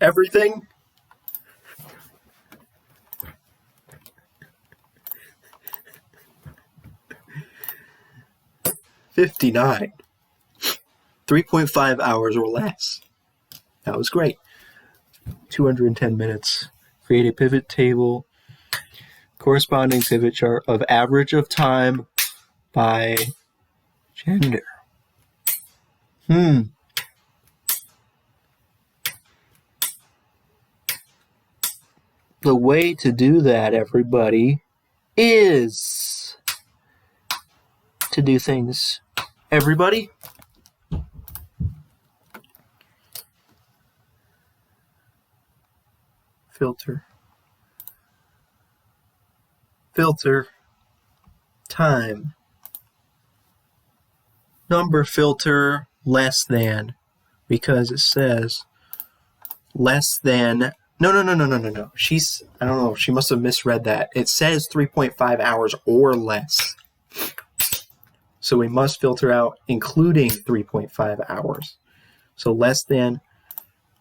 Everything? $59. 3.5 hours or less. That was great. 210 minutes. Create a pivot table. Corresponding pivot chart of average of time by gender. The way to do that, everybody, is to do things. Everybody? Filter. Filter. Time. Number filter less than, because it says less than. No. I don't know. She must have misread that. It says 3.5 hours or less. So we must filter out including 3.5 hours. So less than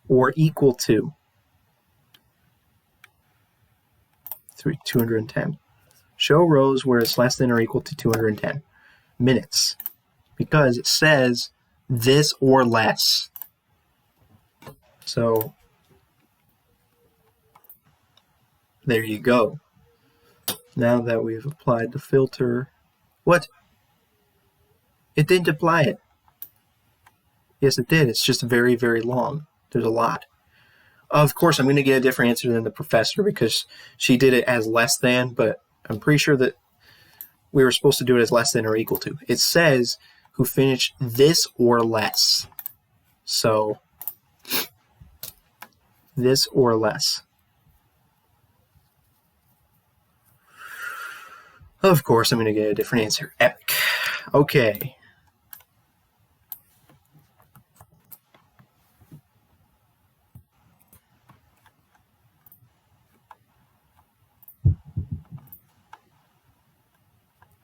or equal to 210. Show rows where it's less than or equal to 210 minutes. Because it says this or less. So there you go. Now that we've applied the filter. What? It didn't apply it. Yes, it did. It's just very, very long. There's a lot. Of course, I'm going to get a different answer than the professor because she did it as less than, but I'm pretty sure that we were supposed to do it as less than or equal to. It says who finished this or less. So, this or less. Of course, I'm going to get a different answer. Epic. Okay.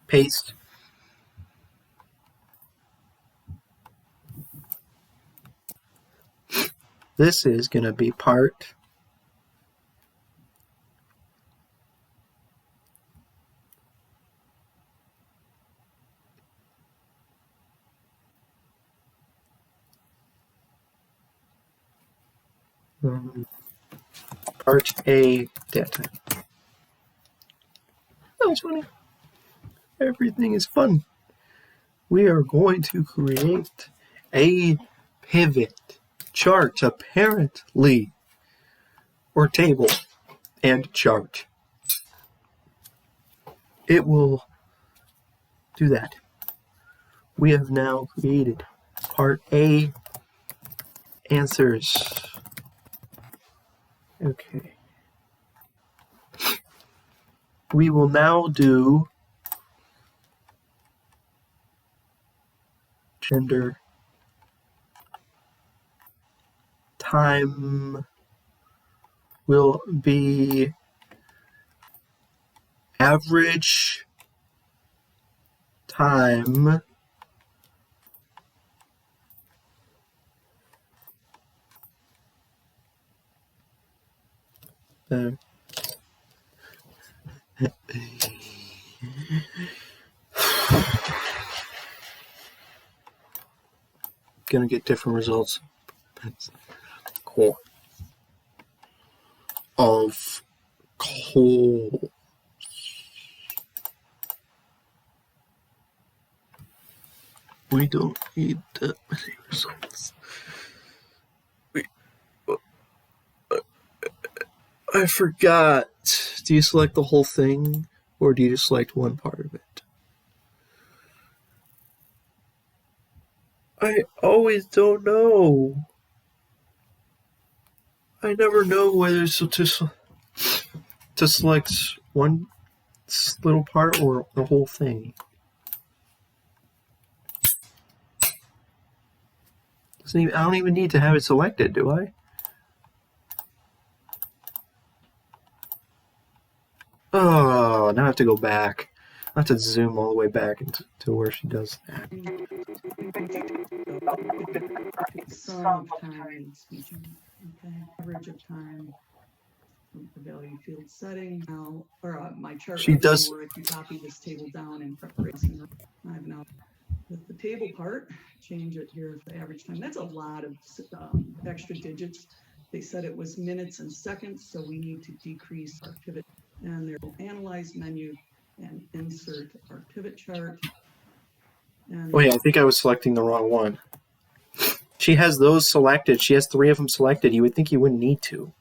Paste. This is going to be part Part A data. That was funny. Everything is fun. We are going to create a pivot chart, apparently, or table and chart. It will do that. We have now created Part A answers. Okay. We will now do gender. Time will be average time gonna get different results. Cool. Of coal. We don't need that many results. I forgot. Do you select the whole thing, or do you just select one part of it? I always don't know. I never know whether to select one little part or the whole thing. I don't even need to have it selected, do I? Oh, now I have to go back. I have to zoom all the way back to where she does that. Okay, average of time, the value field setting now, or my chart She right now, does. where I can copy this table down in preparation. I've now, with the table part, change it here for average time. That's a lot of extra digits. They said it was minutes and seconds, so we need to decrease our pivot. And there'll analyze menu and insert our pivot chart. And Wait, I think I was selecting the wrong one. She has those selected. She has 3 of them selected. You would think you wouldn't need to.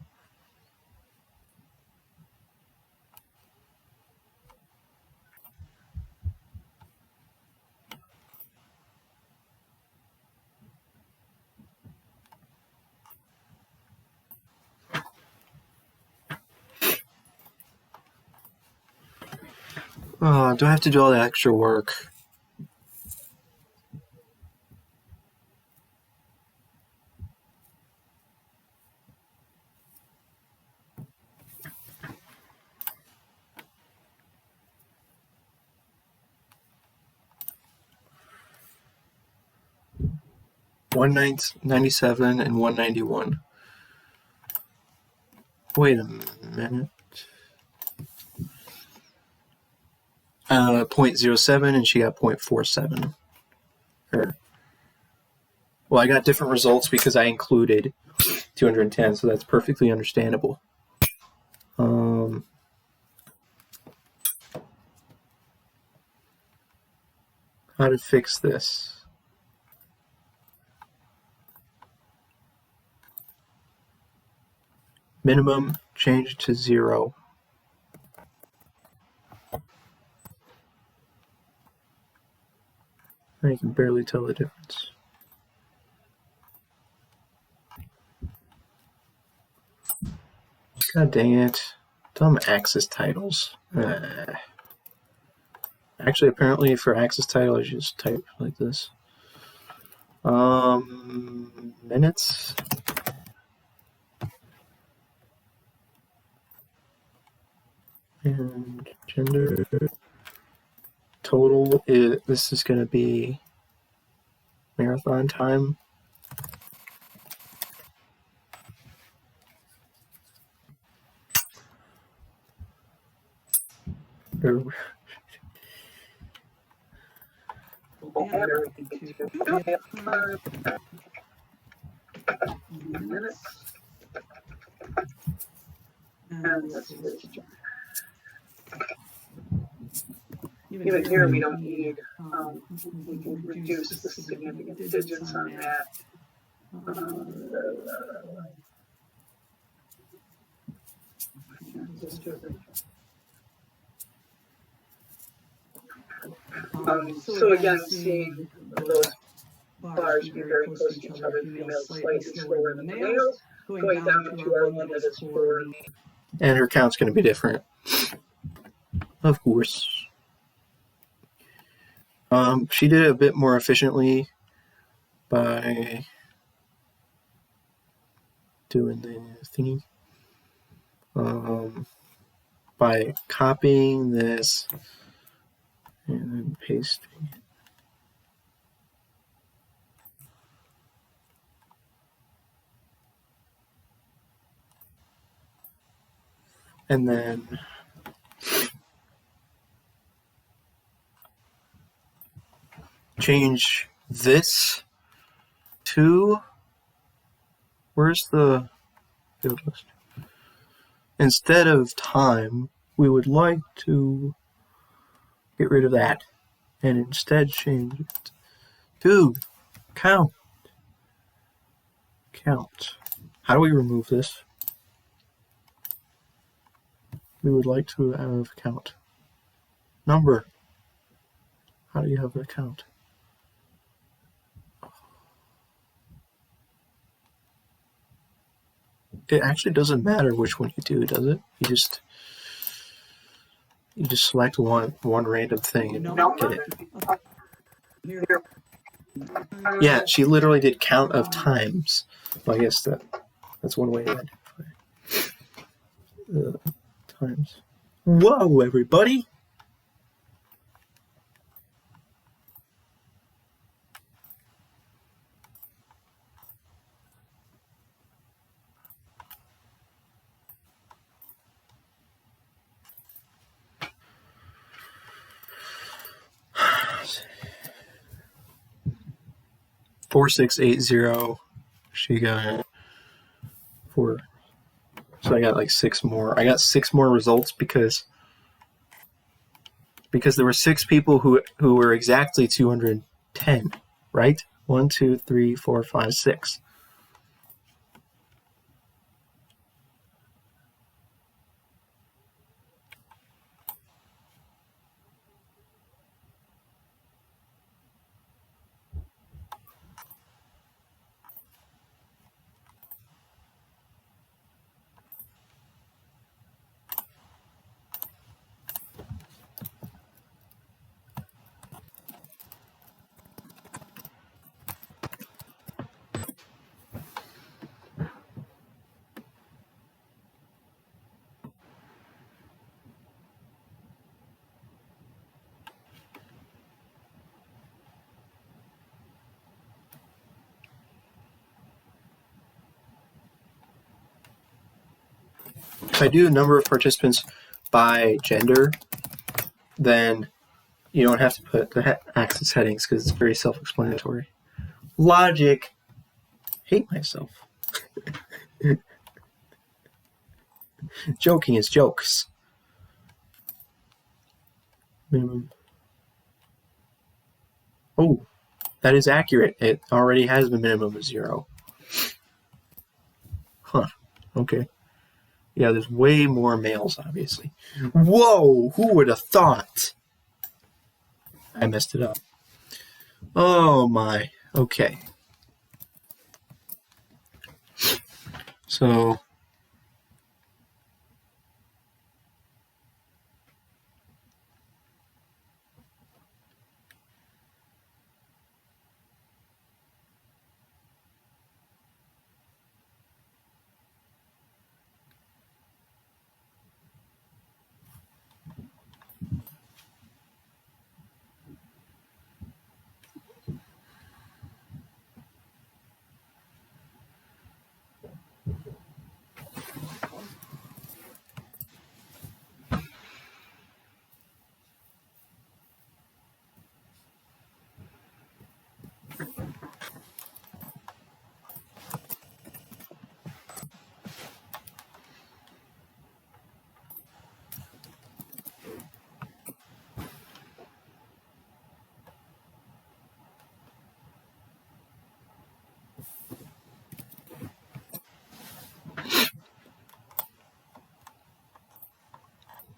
Oh, do I have to do all that extra work? $197 and $191. Wait a minute. 0.07 and she got 0.47. Well, I got different results because I included 210, so that's perfectly understandable. How to fix this? Minimum, change it to 0. I can barely tell the difference. God dang it. Dumb Axis titles. Actually, apparently for Axis title, I should just type like this. Minutes. And gender. Total, this is going to be marathon time. minutes. And this is even here we don't need, we can reduce the significant digits on that. So again, seeing those bars be very close to each other, females slightly slower than the males, going down to our one that is for the... And her count's going to be different. Of course. She did it a bit more efficiently by doing the thingy. By copying this and then pasting it. And then change this to, where's the field list? Instead of time, we would like to get rid of that and instead change it to count. Count. How do we remove this? We would like to have count. Number. How do you have a count? It actually doesn't matter which one you do, does it? You just select one random thing and get it. Yeah, she literally did count of times. Well, I guess that's one way to identify times. Whoa, everybody! 4680. She got 4. So I got like 6 more. I got 6 more results because there were 6 people who were exactly 210, right? 1, 2, 3, 4, 5, 6. If I do the number of participants by gender, then you don't have to put the axis headings because it's very self-explanatory. Logic. Hate myself. Joking is jokes. Minimum. Oh, that is accurate. It already has the minimum of 0. Huh. Okay. Yeah, there's way more males, obviously. Whoa! Who would have thought? I messed it up. Oh my. Okay. So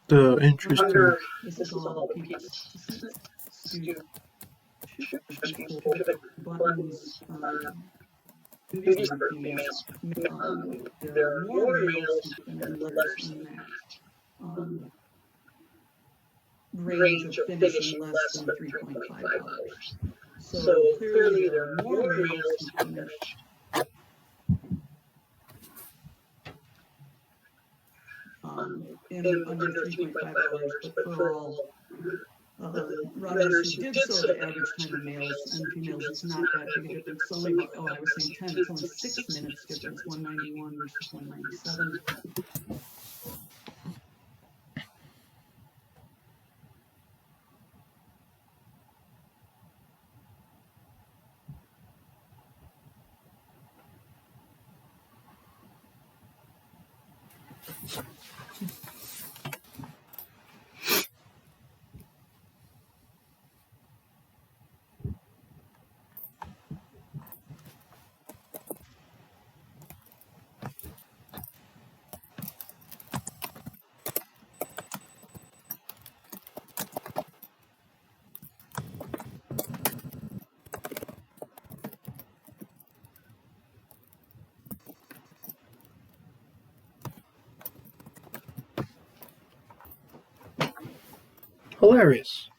the interesting. This is all penis. Buttons, duties number females. There are more males than letters in that. Range of finishing less than 3.5 hours. So clearly there are more males who finish in under 3.5 hours, but for all runners who did so, the average time of males and females is not that big a difference. It's only about, I was saying 10, it's only 6 minutes difference, 191 versus 197. Hilarious.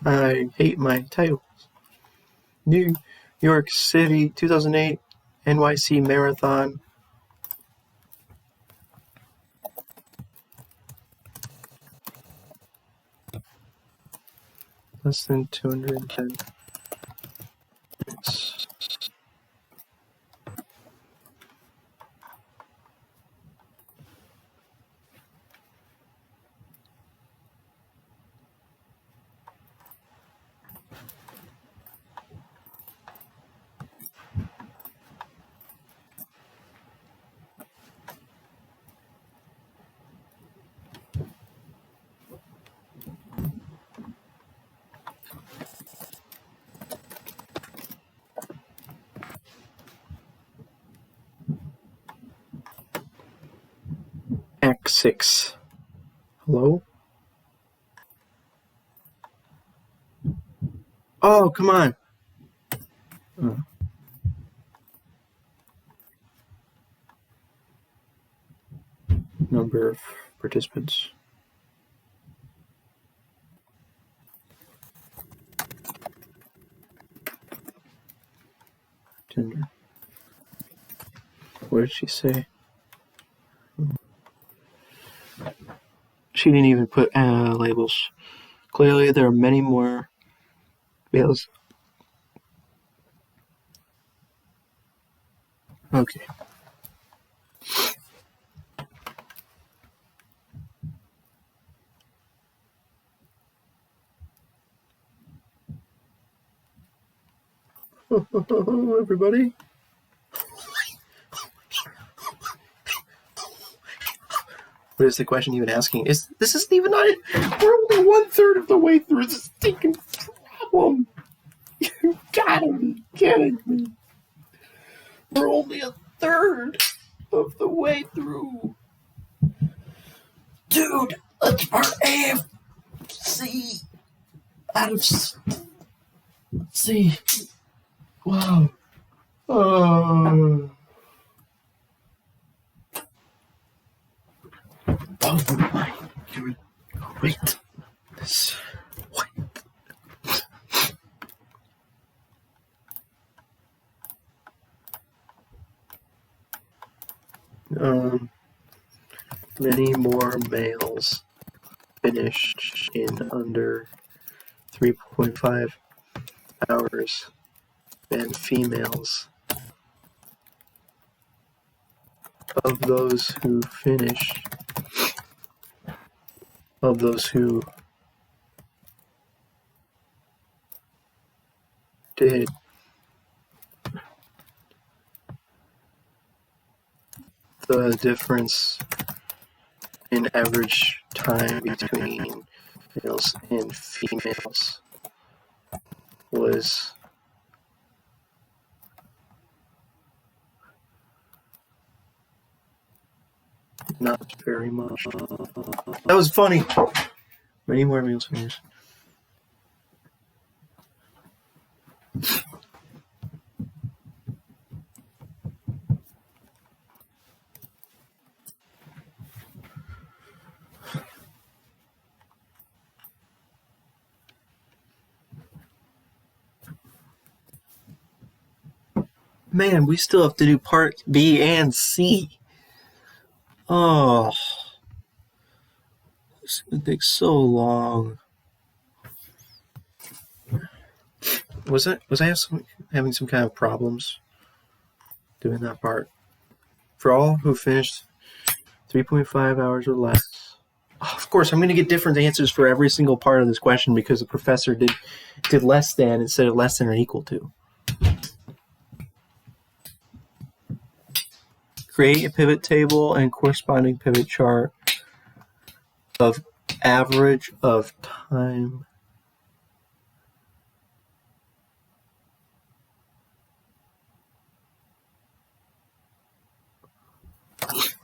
I hate my titles. New York City 2008 NYC Marathon. Less than 210 minutes. Act 6. Hello? Oh, come on. Number of participants. Gender. What did she say? She didn't even put labels. Clearly, there are many more males. Okay. Everybody. What is the question even asking? This isn't even on it. We're only 1/3 of the way through this stinking problem. You gotta be kidding me. We're only 1/3 of the way through. Dude, that's part A of C out of C. Wow. Oh my, you're great. This, what? Many more males finish in under 3.5 hours than females. Of those who did, the difference in average time between males and females was not very much. That was funny. Many more males finish. Man, we still have to do part B and C. Oh, it's gonna take so long. Was I having some kind of problems doing that part? For all who finished 3.5 hours or less. Oh, of course, I'm going to get different answers for every single part of this question because the professor did less than instead of less than or equal to. Create a pivot table and corresponding pivot chart of average of time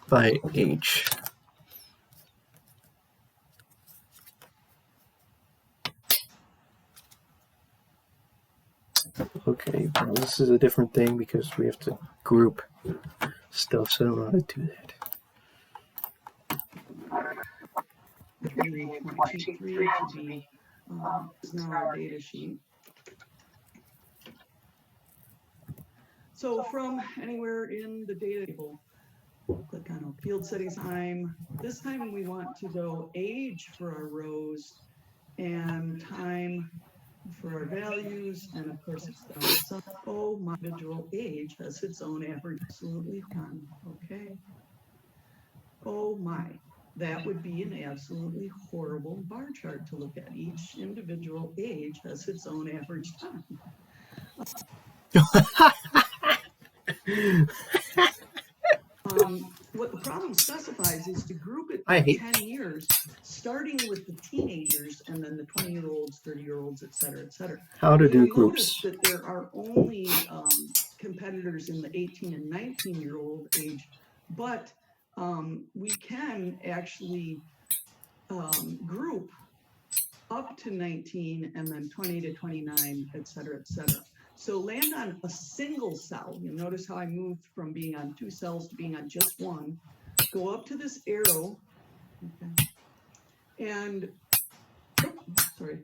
by age. Okay, well, this is a different thing because we have to group stuff, so I don't know how to do that. 3.23 to be is now our data sheet. So from anywhere in the data table, click on field settings time. This time we want to go age for our rows and time for our values, and of course it's done. So, oh, my individual age has its own average. Absolutely fun. Okay. Oh my, that would be an absolutely horrible bar chart to look at. Each individual age has its own average time. What the problem specifies is to group it by 10 years, starting with the teenagers and then the 20-year-olds, 30-year-olds, et cetera, et cetera. How to do You'll groups. notice that there are only competitors in the 18 and 19-year-old age, but we can actually group up to 19 and then 20 to 29, et cetera, et cetera. So land on a single cell. You'll notice how I moved from being on 2 cells to being on just 1. Go up to this arrow, okay, and, sorry,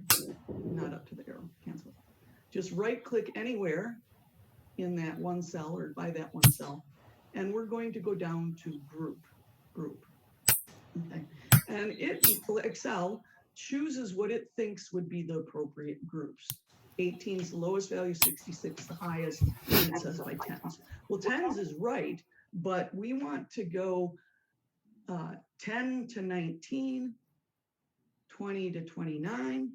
not up to the arrow, cancel. Just right click anywhere in that 1 cell or by that 1 cell. And we're going to go down to group, okay. And Excel chooses what it thinks would be the appropriate groups. 18 is the lowest value, 66 the highest, and it says by 10s. Well, 10s is right, but we want to go 10 to 19, 20 to 29.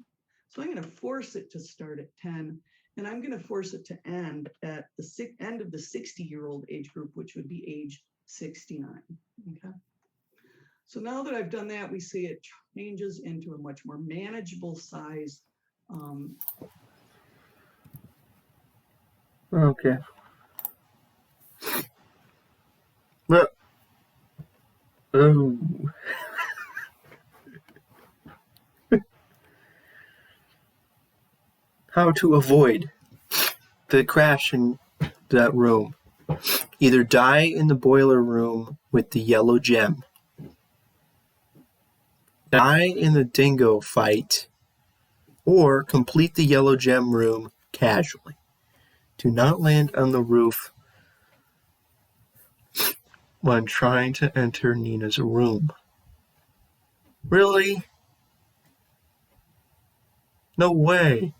So I'm going to force it to start at 10, and I'm going to force it to end at the end of the 60-year-old age group, which would be age 69. Okay. So now that I've done that, we see it changes into a much more manageable size. Okay. Well, oh. How to avoid the crash in that room. Either die in the boiler room with the yellow gem, die in the dingo fight, or complete the yellow gem room casually. Do not land on the roof when trying to enter Nina's room. Really? No way.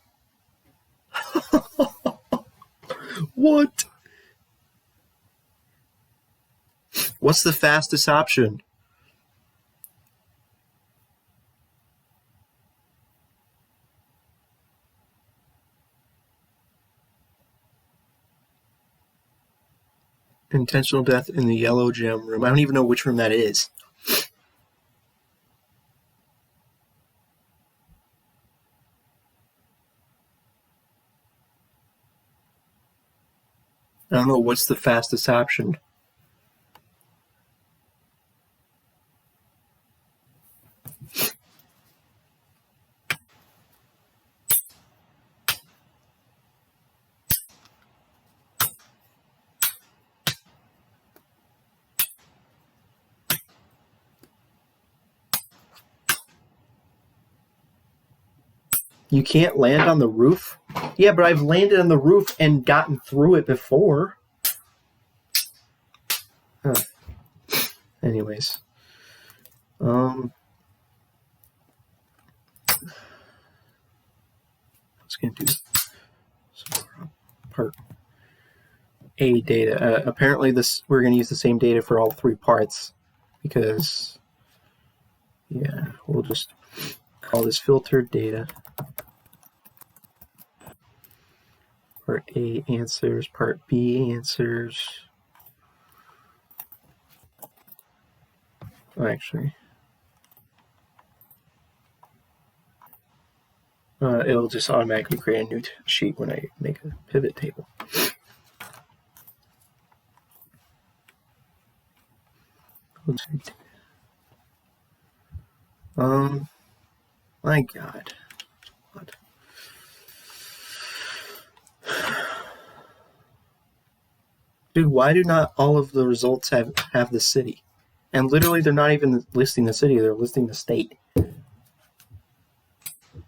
What? What's the fastest option? Intentional death in the yellow gem room. I don't even know which room that is. I don't know what's the fastest option. You can't land on the roof? Yeah, but I've landed on the roof and gotten through it before. Huh. Anyways. I was going to do some part A data. Apparently we're going to use the same data for all 3 parts because, yeah, we'll just call this filtered data. Part A answers, part B answers. Oh, actually, it'll just automatically create a new sheet when I make a pivot table. My God. What? Dude, why do not all of the results have the city? And literally, they're not even listing the city, they're listing the state.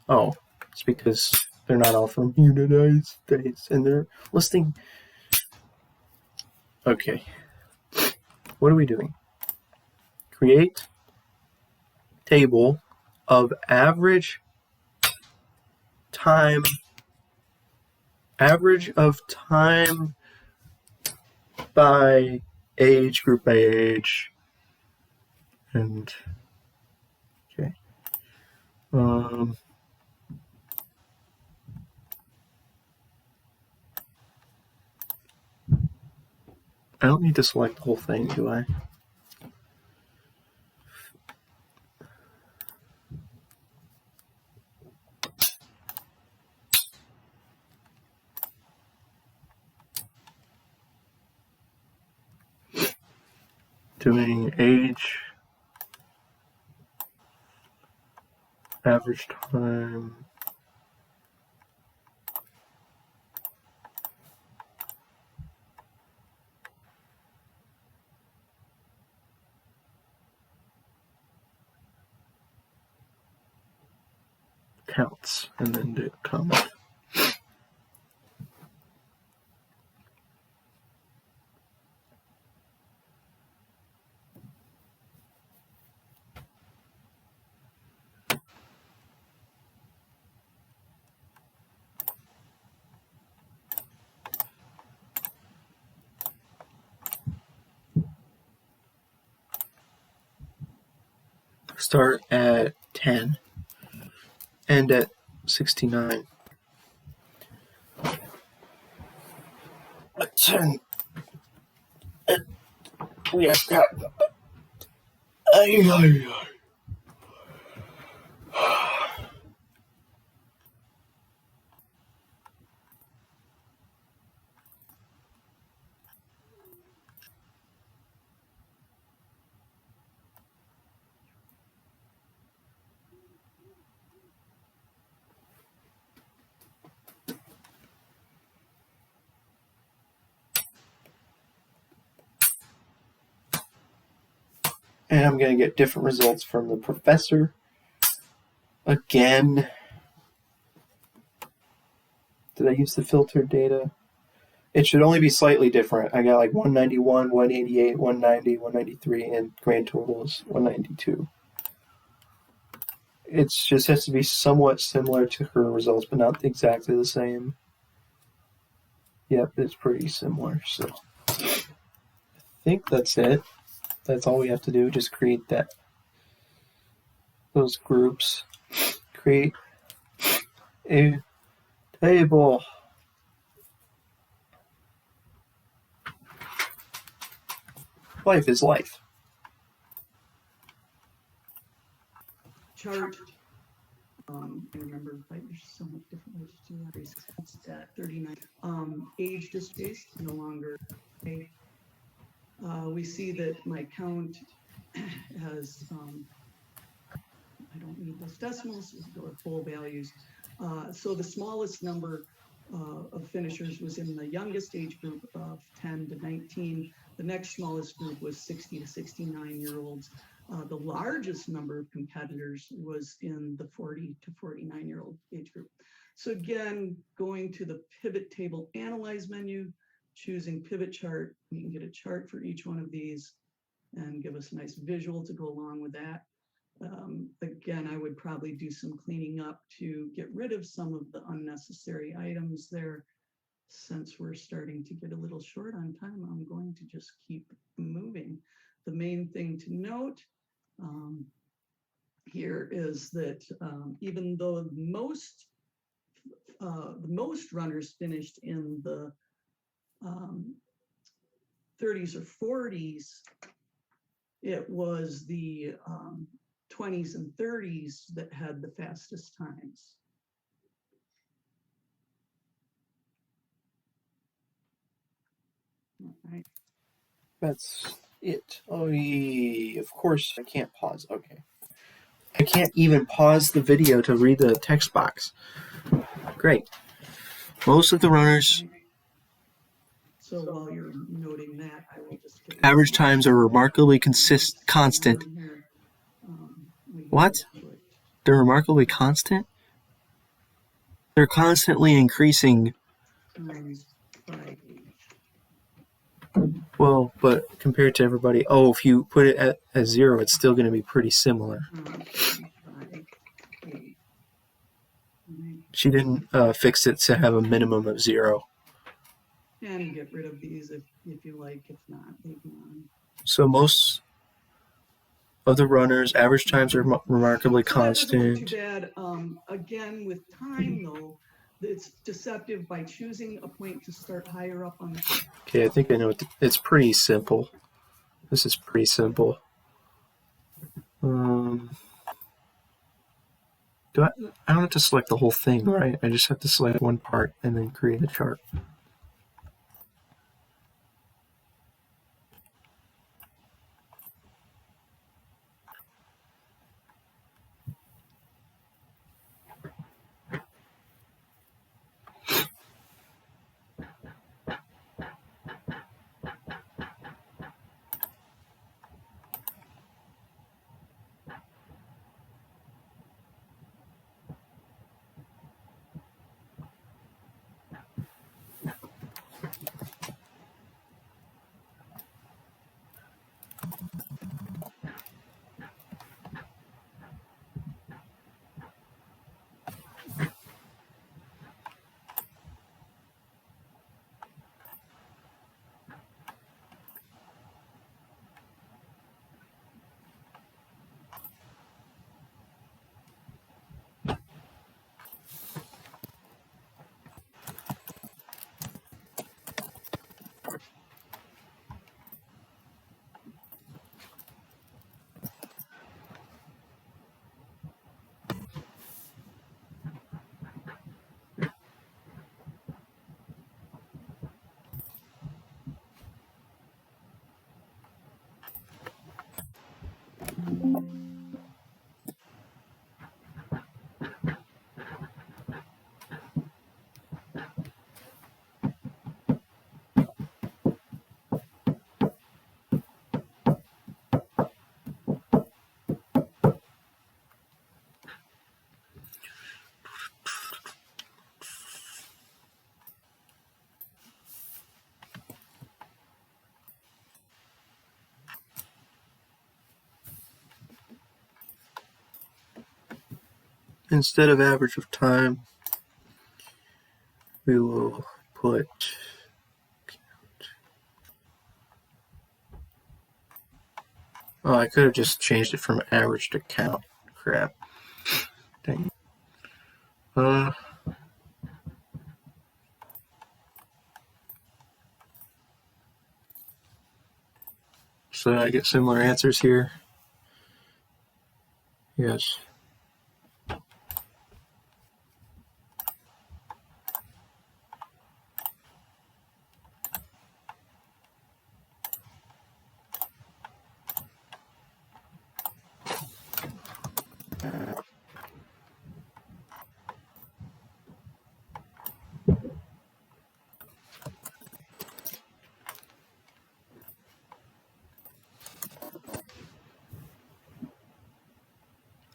Oh, It's because they're not all from United States and they're listing. Okay. What are we doing? Create table of average of time by age, group by age, and okay. I don't need to select the whole thing, do I? Doing age, average time, counts, and then do comment. Start at 10, end at 69. At 10, we have got. And I'm going to get different results from the professor. Again. Did I use the filtered data? It should only be slightly different. I got like 191, 188, 190, 193, and grand total is 192. It just has to be somewhat similar to her results, but not exactly the same. Yep, it's pretty similar. So I think that's it. That's all we have to do. Just create those groups. Create a table. Life is life. Chart. I remember there's so much different ways to do that. It's at 39. Age displaced, no longer. Okay. We see that my count has, I don't need those decimals, or full values. So the smallest number of finishers was in the youngest age group of 10 to 19. The next smallest group was 60 to 69-year-olds. The largest number of competitors was in the 40 to 49-year-old age group. So again, going to the pivot table analyze menu, choosing pivot chart, you can get a chart for each one of these and give us a nice visual to go along with that. Again, I would probably do some cleaning up to get rid of some of the unnecessary items there. Since we're starting to get a little short on time, I'm going to just keep moving. The main thing to note here is that even though the most runners finished in the 30s or 40s, it was the 20s and 30s that had the fastest times. All right. That's it. Oh, of course, I can't pause. Okay. I can't even pause the video to read the text box. Great. Most of the runners. So while you're noting that, I will just get average times are remarkably constant. What? They're remarkably constant? They're constantly increasing. By Well, but compared to everybody, if you put it at 0, it's still going to be pretty similar. by 8. Right. She didn't fix it to have a minimum of 0. And get rid of these if you like. If not, leave them on. So most of the runners' average times are remarkably So that doesn't look constant. too bad. Again, with time though, it's deceptive by choosing a point to start higher up on the. Okay, I think I know. It's pretty simple. This is pretty simple. I don't have to select the whole thing, right? I just have to select one part and then create a chart. Instead of average of time, we will put I could have just changed it from average to count. Crap. Dang. So I get similar answers here. Yes.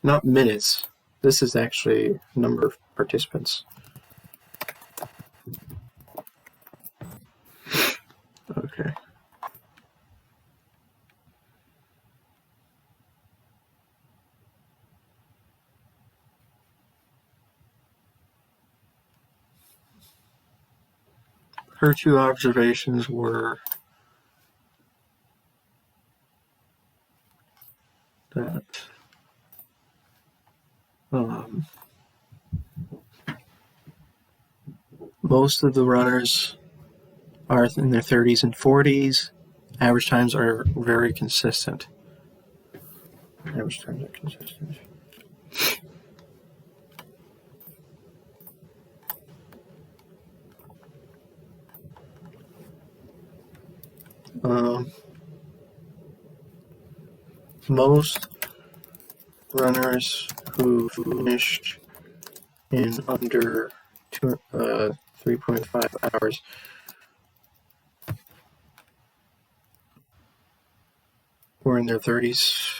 Not minutes. This is actually number of participants. Okay. Her two observations were that most of the runners are in their 30s and 40s. Average times are very consistent. Average times are consistent. Most runners who finished in under 3.5 hours were in their 30s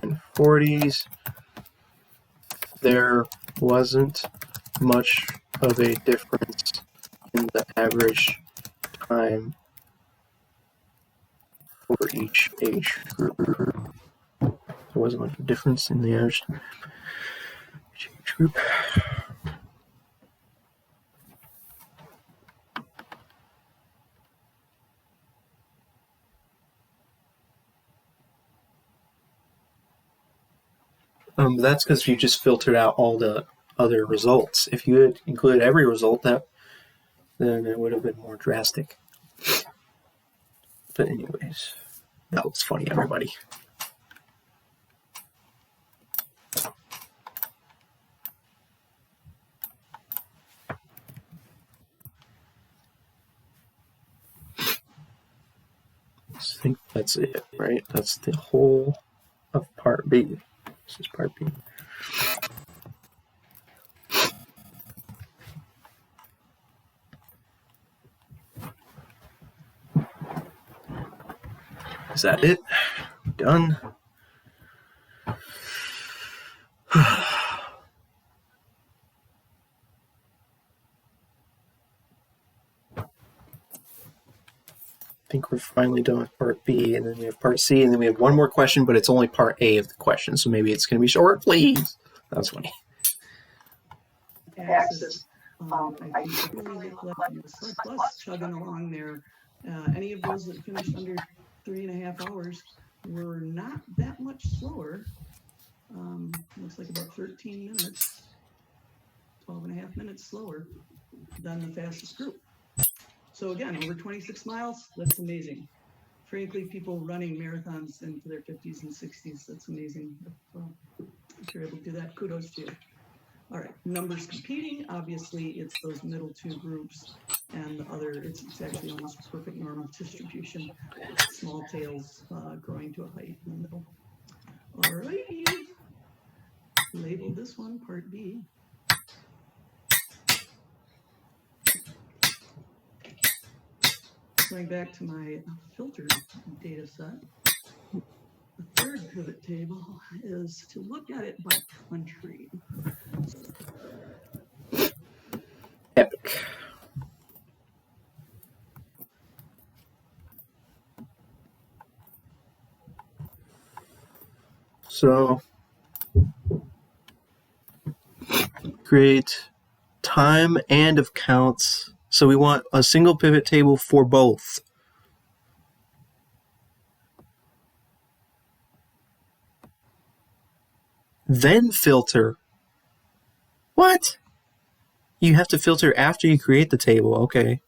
and 40s. there wasn't much of a difference in the average time for each age group. There wasn't much of a difference in the average time for each age group. That's because you just filtered out all the other results. If you had included every result, then it would have been more drastic. But anyways, that was funny, everybody. I think that's it, right? That's the whole of part B. This is part B. Is that it? Done? I think we're finally done with part B, and then we have part C, and then we have one more question, but it's only part A of the question, so maybe it's going to be short, please. That's funny. Axis. I think really look like you surplus chugging along there. Any of those that finished under 3.5 hours were not that much slower. Looks like about 13 minutes, 12.5 minutes slower than the fastest group. So again, over 26 miles, that's amazing. Frankly, people running marathons into their 50s and 60s, that's amazing. If you're able to do that, kudos to you. All right, numbers competing, obviously it's those middle two groups, and the other, it's actually almost perfect normal distribution. Small tails growing to a height in the middle. All righty, label this one part B. Going back to my filtered data set, the third pivot table is to look at it by country. Epic. So, create time and of counts. So we want a single pivot table for both. Then filter. What? You have to filter after you create the table. Okay.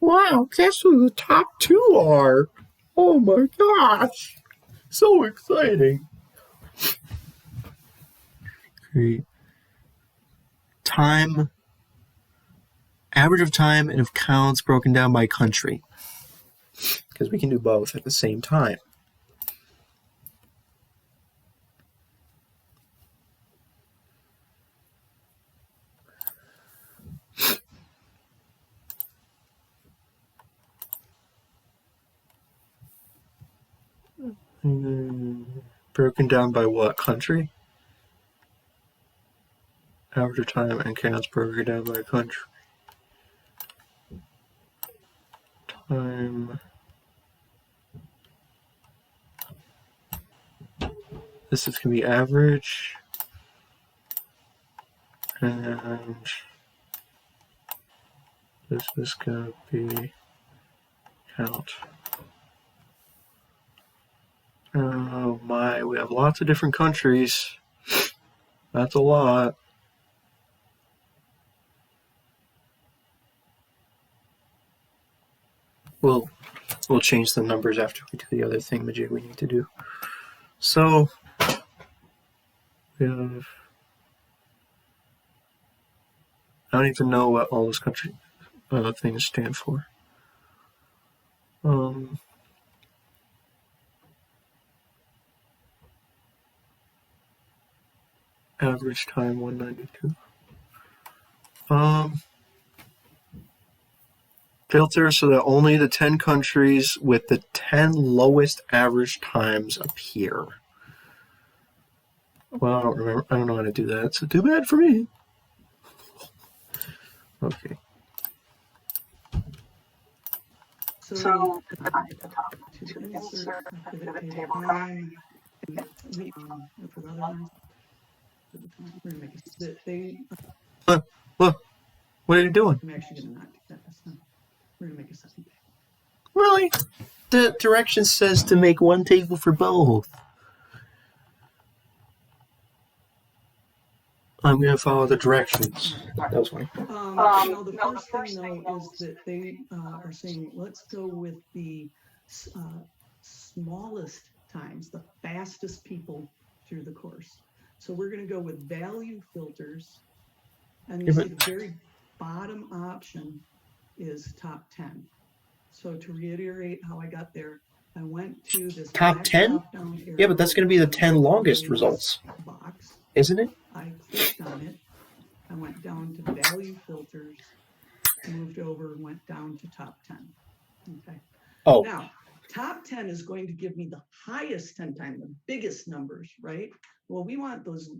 Wow, guess who the top two are? Oh my gosh. So exciting. Create time, average of time and of counts broken down by country. Because we can do both at the same time. Broken down by what country? Average of time and counts broken down by country. Time. This is going to be average. And this is going to be count. Oh my, we have lots of different countries. That's a lot. We'll change the numbers after we do the other thing we need to do. So we have, I don't even know what all those country things stand for. Average time 192. Filter so that only the 10 countries with the 10 lowest average times appear. Well, I don't remember. I don't know how to do that, so too bad for me. Okay. So to insert a pivot table on, and we, for the other ones, we're gonna make a thing. Look, what are you doing? I'm actually gonna not do that this time. We're gonna make a second table. Really? The direction says to make one table for both. I'm going to follow the directions. That was funny. No, the first thing though is that they are saying, let's go with the smallest times, the fastest people through the course. So we're going to go with value filters, and you see the very bottom option is top 10. So to reiterate how I got there, I went to this top 10? Yeah, but that's going to be the 10 longest results box, isn't it? I clicked on it. I went down to value filters, moved over, and went down to top 10. Okay. Oh. Now, top 10 is going to give me the highest 10 times, the biggest numbers, right? Well, we want those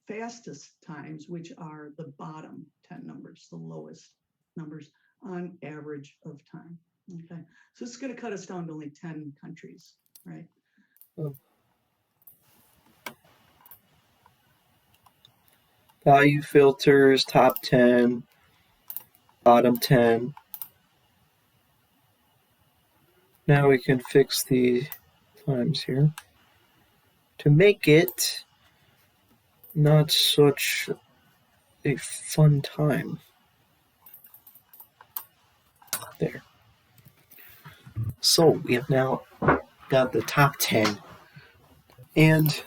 fastest times, which are the bottom 10 numbers, the lowest numbers on average of time. Okay. So it's going to cut us down to only 10 countries, right? Oh. Value filters, top 10, bottom 10. Now we can fix the times here to make it not such a fun time. There. So we have now got the top 10, and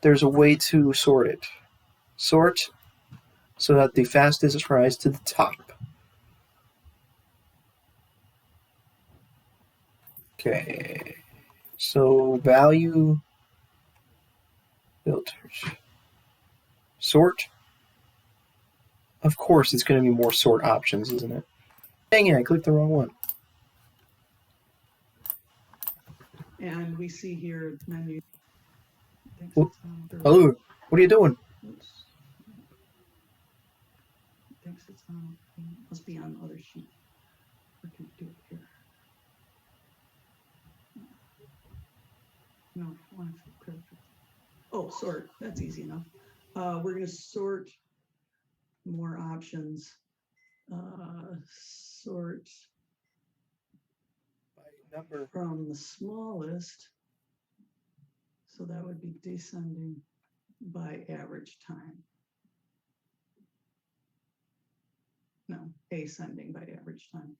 there's a way to sort it. Sort so that the fastest rise to the top. Okay, so value filters. Sort. Of course, it's going to be more sort options, isn't it? Dang it, I clicked the wrong one. And we see here menu. Hello, what are you doing? Oops. Thinks it's on. Must be on the other sheet. Or can we do it here? No, I want to. Oh, sort. That's easy enough. We're going to sort more options. Sort by number from the smallest. So that would be descending by average time. No, ascending by average time.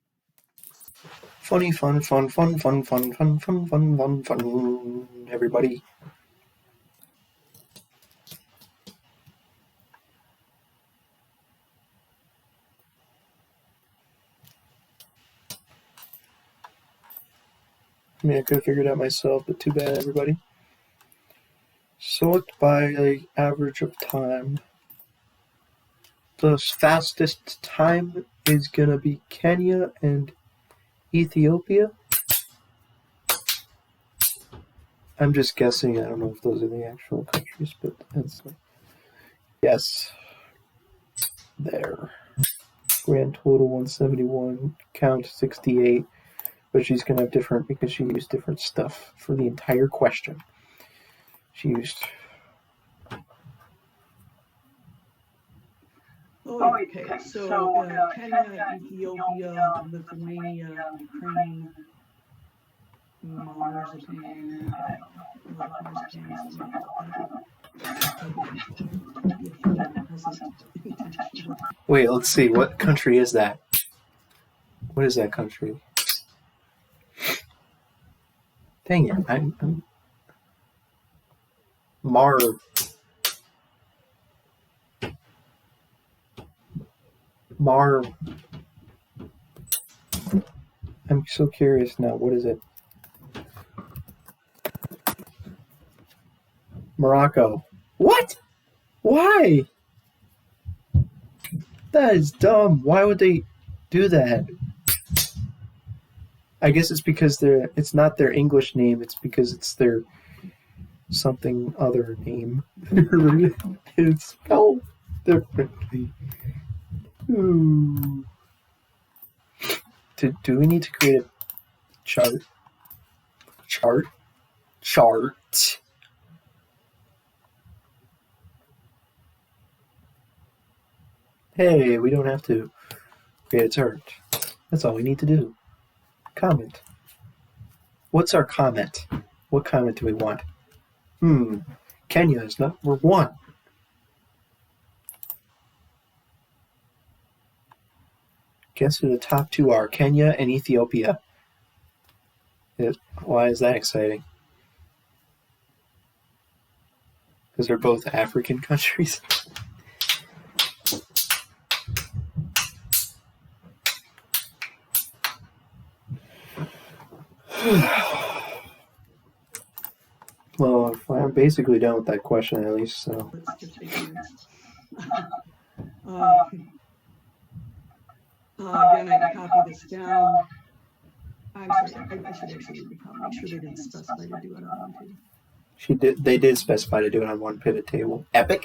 Funny, fun, everybody. I mean, I could have figured it out myself, but too bad, everybody. Sort by the average of time. The fastest time is going to be Kenya and Ethiopia. I'm just guessing. I don't know if those are the actual countries, but that's yes. There. Grand total 171. Count 68. But she's going to have different because she used different stuff for the entire question. She used. Oh, okay. So Kenya, Ethiopia, Lithuania, Ukraine, Marzipan. Wait, let's see. What country is that? What is that country? Dang it. I'm I'm so curious now. What is it? Morocco. What? Why? That is dumb. Why would they? do that. I guess it's because it's not their English name, it's because it's their something other name. It's spelled differently. Ooh. Do we need to create a chart? Chart. Hey, we don't have to create a chart. That's all we need to do. Comment. What's our comment? What comment do we want? Kenya is number 1. Guess who the top 2 are? Kenya and Ethiopia. Why is that exciting? Because they're both African countries. Well, I'm basically done with that question at least, so. It's just ignorance. Again, I can copy this down. I'm sorry, I should actually read the comment. Make sure they didn't specify to do it on one page. They did specify to do it on one pivot table. Epic.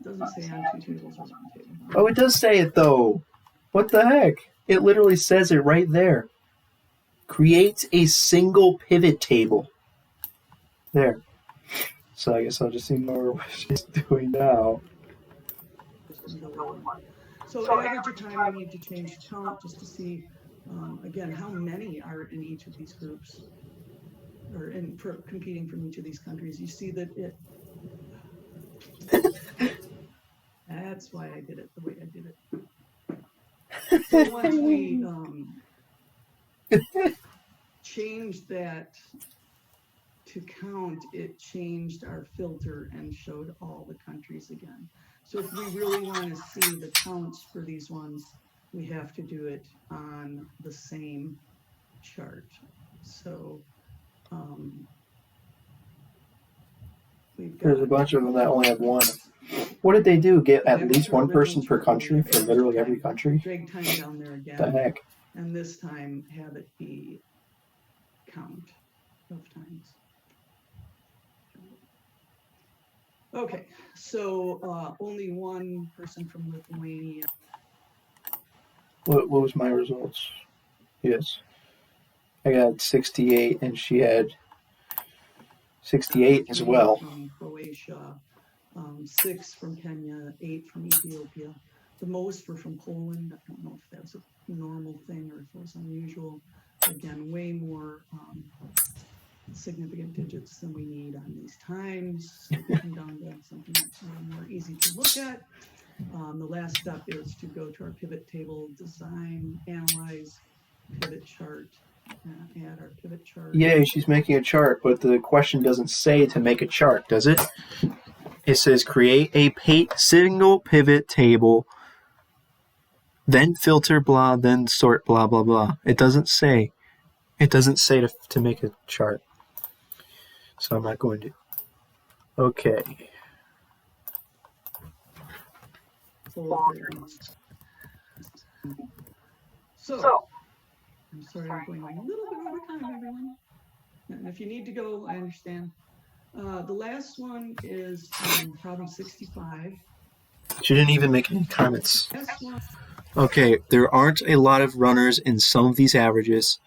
It doesn't say on 2 tables or 1 table. Oh, it does say it though. What the heck? It literally says it right there. Create a single pivot table. There. So I guess I'll just ignore what she's doing now. So average of time, I need to change count just to see, again, how many are in each of these groups, or competing from each of these countries. You see that it. That's why I did it the way I did it. So once we changed that to count, it changed our filter and showed all the countries again. So if we really want to see the counts for these ones, we have to do it on the same chart. So there's a bunch of them that only have one. What did they do? Get at least one person per country for literally every country? Drag time down there again. The heck? And this time have it be count of times. Okay, so only one person from Lithuania. What was my results? Yes. I got 68 and she had 68 as well. From Croatia, 6 from Kenya, 8 from Ethiopia. The most were from Poland. I don't know if that was a normal thing or if it was unusual. Again, way more significant digits than we need on these times. So we come down to something that's a little more easy to look at. The last step is to go to our pivot table, design, analyze, pivot chart, add our pivot chart. Yay, she's making a chart, but the question doesn't say to make a chart, does it? It says create a single pivot table, then filter blah, then sort blah, blah, blah. It doesn't say. It doesn't say to make a chart. So I'm not going to. Okay. So, I'm sorry I'm going a little bit over time, everyone. And if you need to go, I understand. The last one is problem 65. She didn't even make any comments. Okay, there aren't a lot of runners in some of these averages.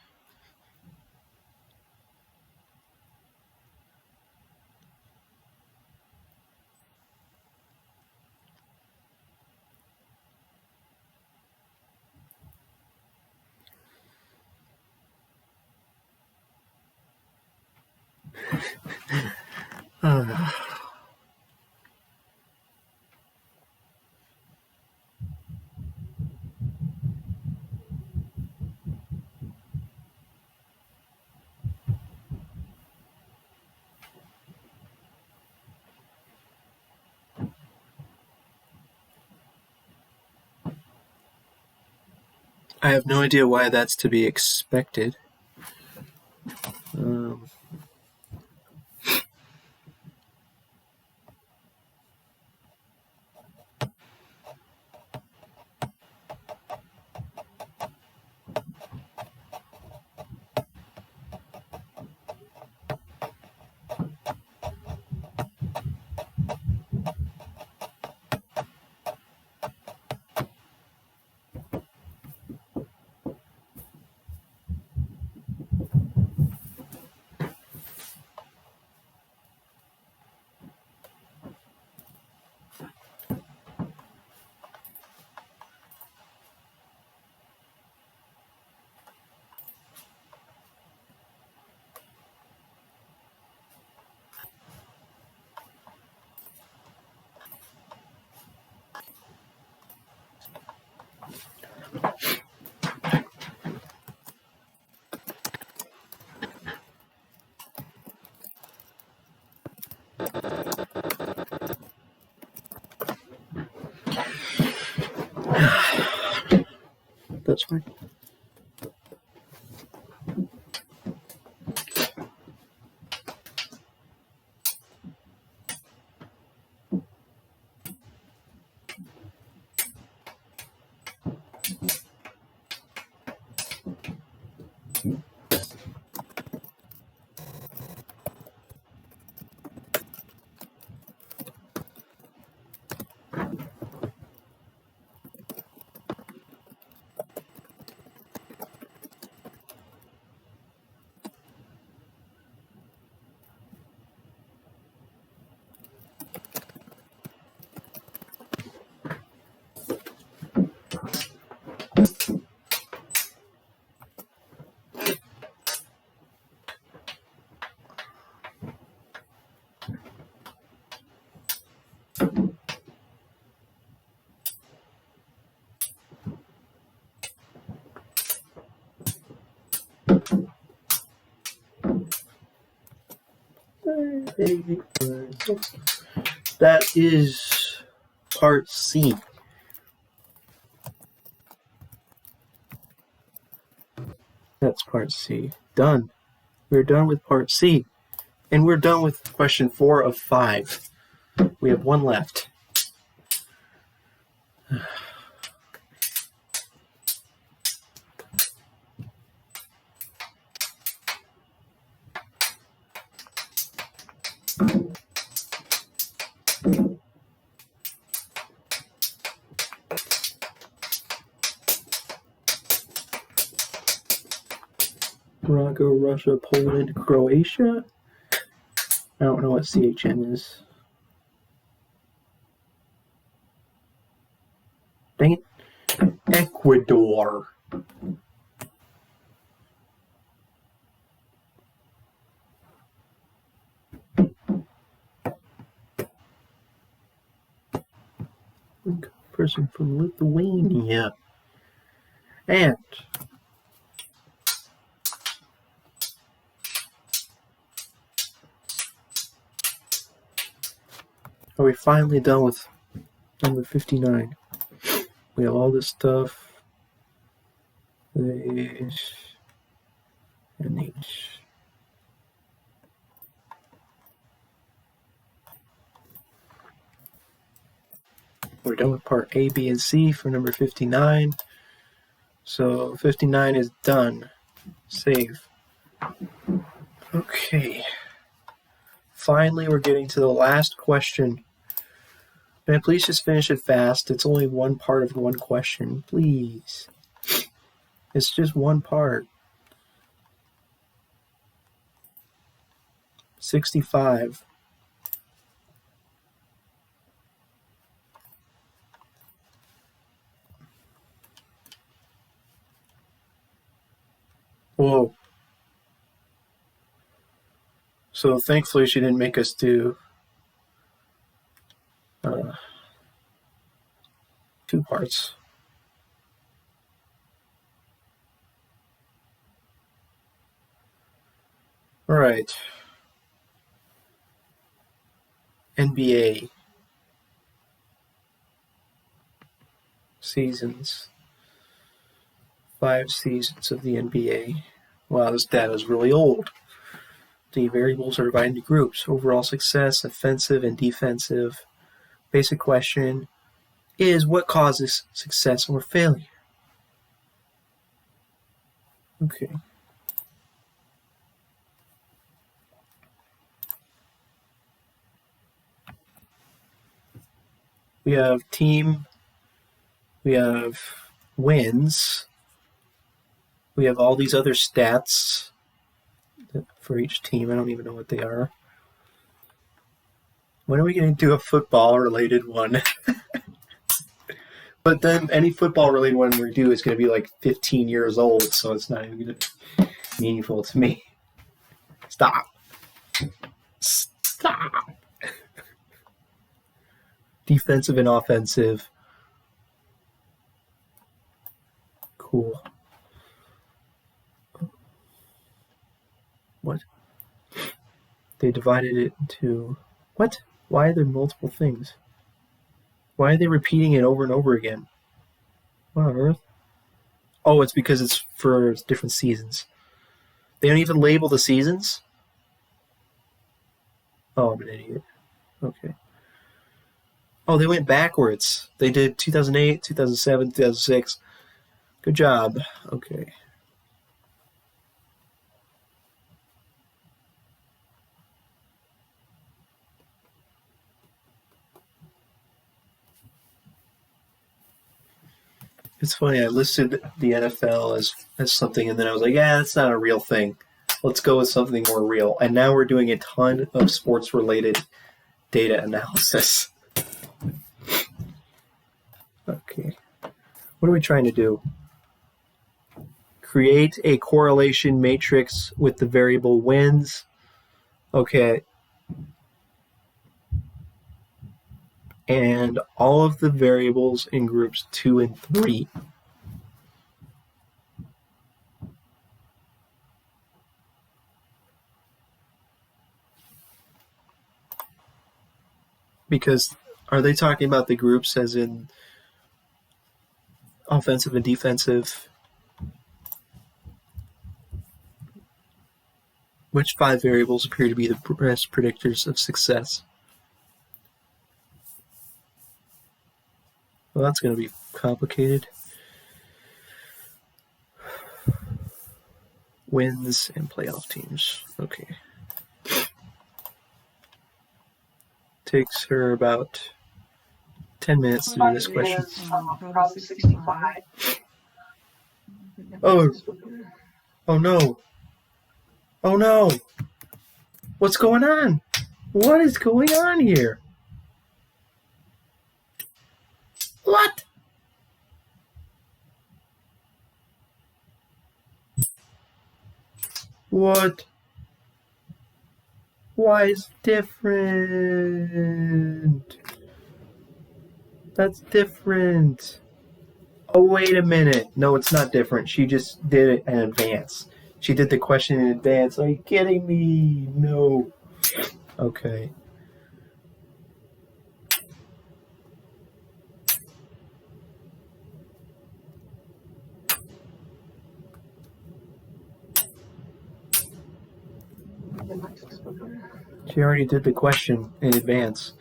I have no idea why that's to be expected. That's fine. That is part C. That's part C. Done. We're done with part C. And we're done with question 4 of 5. We have one left. Morocco, Russia, Poland, Croatia. I don't know what CHN is. Dang it. Ecuador. Person from Lithuania. And are we finally done with number 59? We have all this stuff. This and these. We're done with part A, B, and C for number 59. So 59 is done. Save. Okay. Finally, we're getting to the last question. Man, please just finish it fast. It's only one part of one question. Please. It's just one part. 65. Whoa. So thankfully she didn't make us do 2 parts. All right. NBA seasons. 5 seasons of the NBA. Wow, this data is really old. The variables are divided into groups. Overall success, offensive and defensive. Basic question is what causes success or failure? Okay. We have team, we have wins, we have all these other stats for each team. I don't even know what they are. When are we going to do a football-related one? But then any football-related one we do is going to be like 15 years old, so it's not even going to be meaningful to me. Stop. Stop. Defensive and offensive. Cool. What? They divided it into What? Why are there multiple things? Why are they repeating it over and over again? What on earth? Oh, it's because it's for different seasons. They don't even label the seasons? Oh, I'm an idiot. Okay. Oh, they went backwards. They did 2008, 2007, 2006. Good job. Okay. It's funny. I listed the NFL as something, and then I was like, "Yeah, that's not a real thing. Let's go with something more real." And now we're doing a ton of sports-related data analysis. Okay. What are we trying to do? Create a correlation matrix with the variable wins. Okay. And all of the variables in groups 2 and 3. Because are they talking about the groups as in offensive and defensive? Which 5 variables appear to be the best predictors of success? Well, that's going to be complicated. Wins and playoff teams. Okay. Takes her about 10 minutes to do this question. Probably 65. Oh. Oh no. Oh no. What's going on? What is going on here? What? What? Why is different? That's different. Oh, wait a minute. No, it's not different. She just did it in advance. She did the question in advance. Are you kidding me? No. Okay. She already did the question in advance.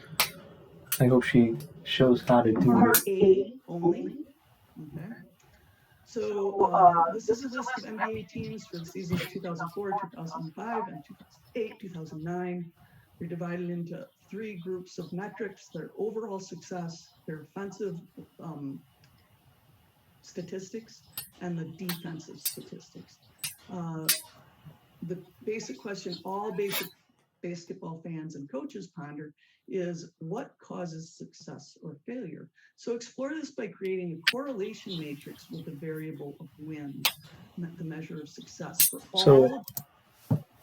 I hope she shows how to do Part it. A only. Okay. So this is a list of NBA teams for the seasons 2004, 2005, and 2008, 2009. They're divided into 3 groups of metrics: their overall success, their offensive statistics, and the defensive statistics. The basic question all basic basketball fans and coaches ponder is what causes success or failure. So explore this by creating a correlation matrix with the variable of wins, the measure of success for all. So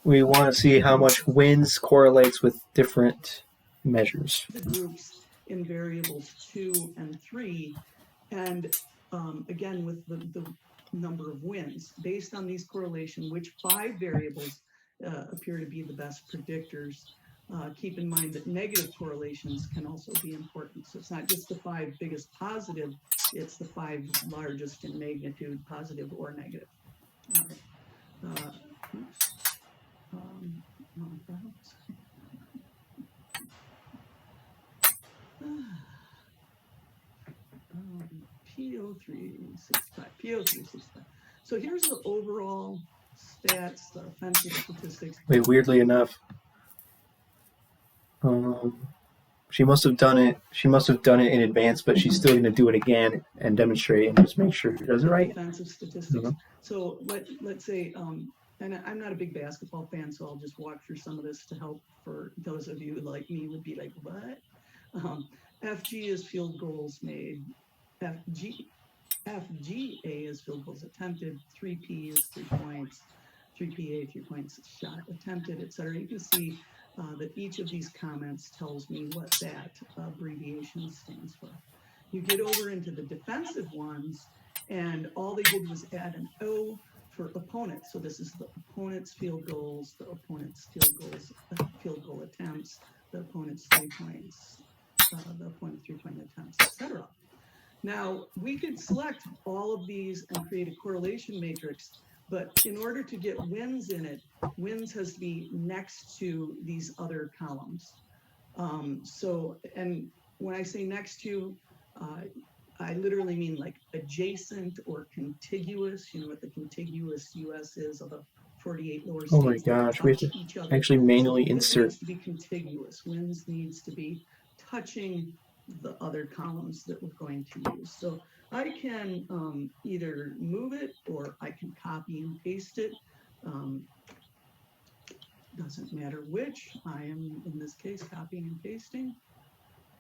we want to see how much wins correlates with different measures. The groups in variables 2 and 3, and again with the number of wins. Based on these correlation, which 5 variables appear to be the best predictors. Keep in mind that negative correlations can also be important. So it's not just the 5 biggest positive, it's the 5 largest in magnitude, positive or negative. All right. PO365. So here's the overall stats, the offensive statistics. Wait, weirdly enough, she must have done it. She must have done it in advance, but she's still going to do it again and demonstrate and just make sure she does it right. Offensive statistics. So let's say, and I'm not a big basketball fan, so I'll just walk through some of this to help for those of you like me would be like, what? FG is field goals made. FGA is field goals attempted. 3P is 3 points. 3PA, 3 points shot attempted, etc. You can see that each of these comments tells me what that abbreviation stands for. You get over into the defensive ones, and all they did was add an O for opponent. So this is the opponent's field goals, the opponent's field goal attempts, the opponent's 3 points, the opponent's 3-point attempts, etc. Now, we could select all of these and create a correlation matrix, but in order to get wins in it, wins has to be next to these other columns. And when I say next to, I literally mean like adjacent or contiguous. You know what the contiguous US is of the 48 lower states. Oh my gosh, we have to each other. actually manually So insert. needs to be contiguous. Wins needs to be touching the other columns that we're going to use. So I can either move it or I can copy and paste it. Doesn't matter which. I am, in this case, copying and pasting.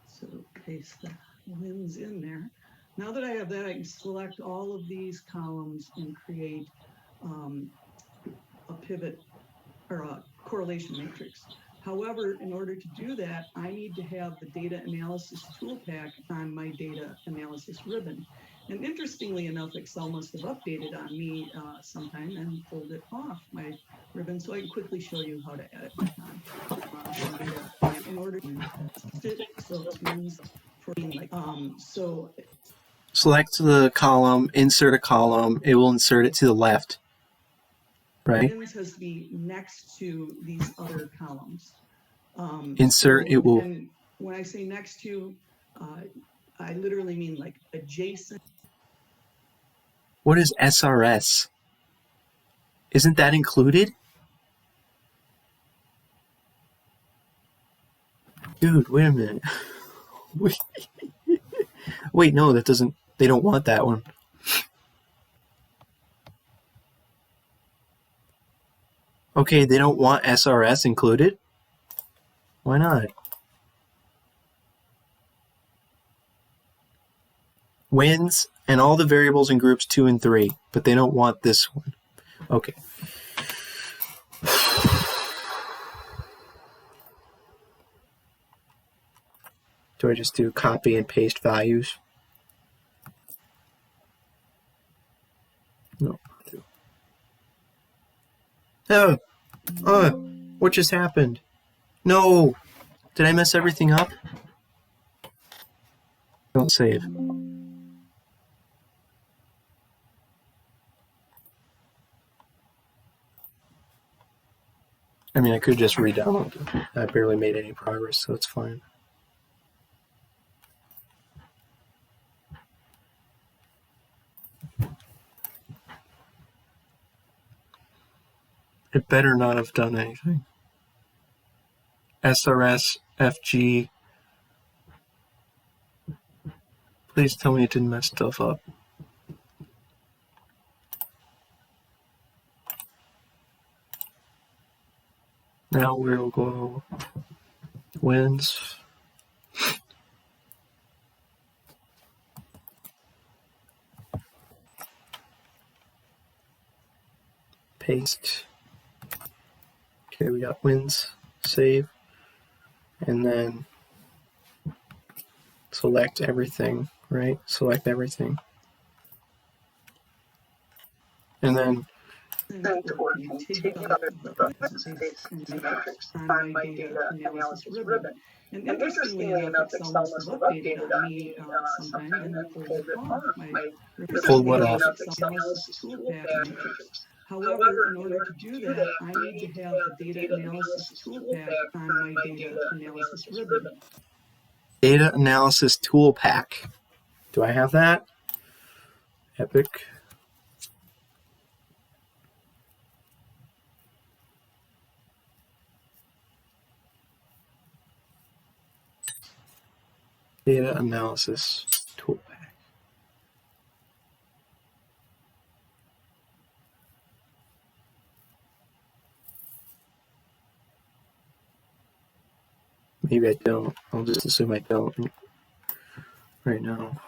So paste the wins in there. Now that I have that, I can select all of these columns and create a pivot or a correlation matrix. However, in order to do that, I need to have the data analysis tool pack on my data analysis ribbon. And interestingly enough, Excel must have updated on me sometime and pulled it off my ribbon, so I can quickly show you how to add it back on. In order to it, so it means for like so. Select the column, insert a column. It will insert it to the left, right? Wins has to be next to these other columns. Insert, it will. And when I say next to, I literally mean like adjacent. What is SRS? Isn't that included? Dude, wait a minute. Wait, no, that doesn't, they don't want that one. Okay, they don't want SRS included? Why not? Wins and all the variables in groups 2 and 3, but they don't want this one. Okay. Do I just do copy and paste values? No. Oh, what just happened? No. Did I mess everything up? Don't save. I mean, I could just re-download it. I barely made any progress, so it's fine. It better not have done anything. SRS, FG. Please tell me it didn't mess stuff up. Now we'll go wins. Paste. Okay, we got wins, save, and then select everything, right? Select everything. And then Or contiguous on my data analysis ribbon. And interestingly enough, Excel must have updated on me sometime and pulled it off my Pulled what off? Excel analysis toolpack matrix. However, in order to do that, I need to have the data analysis toolpack on my data analysis ribbon. Data analysis tool pack. Do I have that? Epic. Data analysis tool pack. Maybe I don't. I'll just assume I don't right now.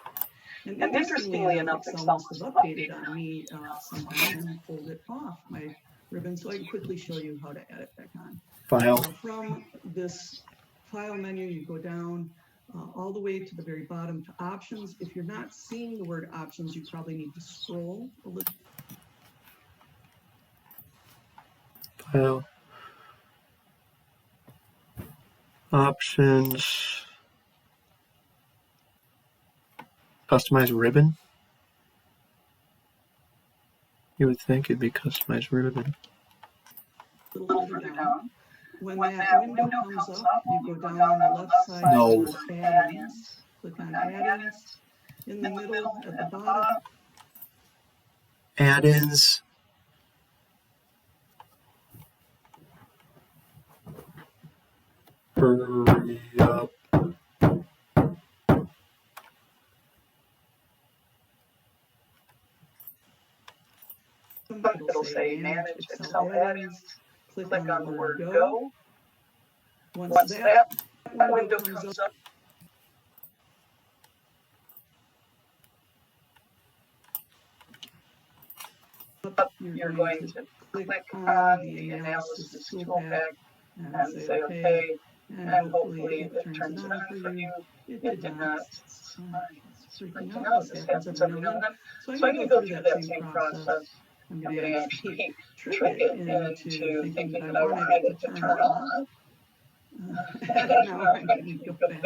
And interestingly enough, Excel must have updated on me sometime and pulled it off my ribbon, so I can quickly show you how to add it back on. File. From this file menu, you go down all the way to the very bottom to options. If you're not seeing the word options, you probably need to scroll a little. File. Options. Customize ribbon. You would think it'd be customize ribbon. A little further down. When that window comes up, you go down on the left side. No. To add-ins. Click on add-ins. In the middle, at the bottom. Add-ins. Hurry up. It'll say Manage Excel Add-ins. Click on the word Go. Once that window comes up, you're going to click on the Analysis Toolpack and say OK, and hopefully it turns it on for you. It did not. It's freaking out. This happens every now and then. So I'm going to go through that same process. I'm going to actually trick it into thinking that I wanted it to turn on. Now I'm going to go back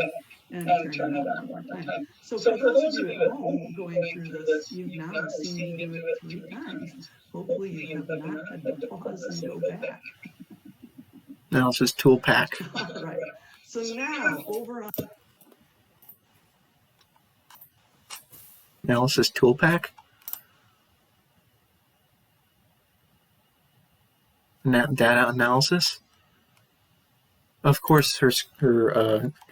and turn it on one more time. So for those of you at home going through this, you've now seen me do it 3 times. Hopefully you have not had to pause and go back. Analysis Toolpack. All right. So now over on Analysis Toolpack. Data analysis. Of course, her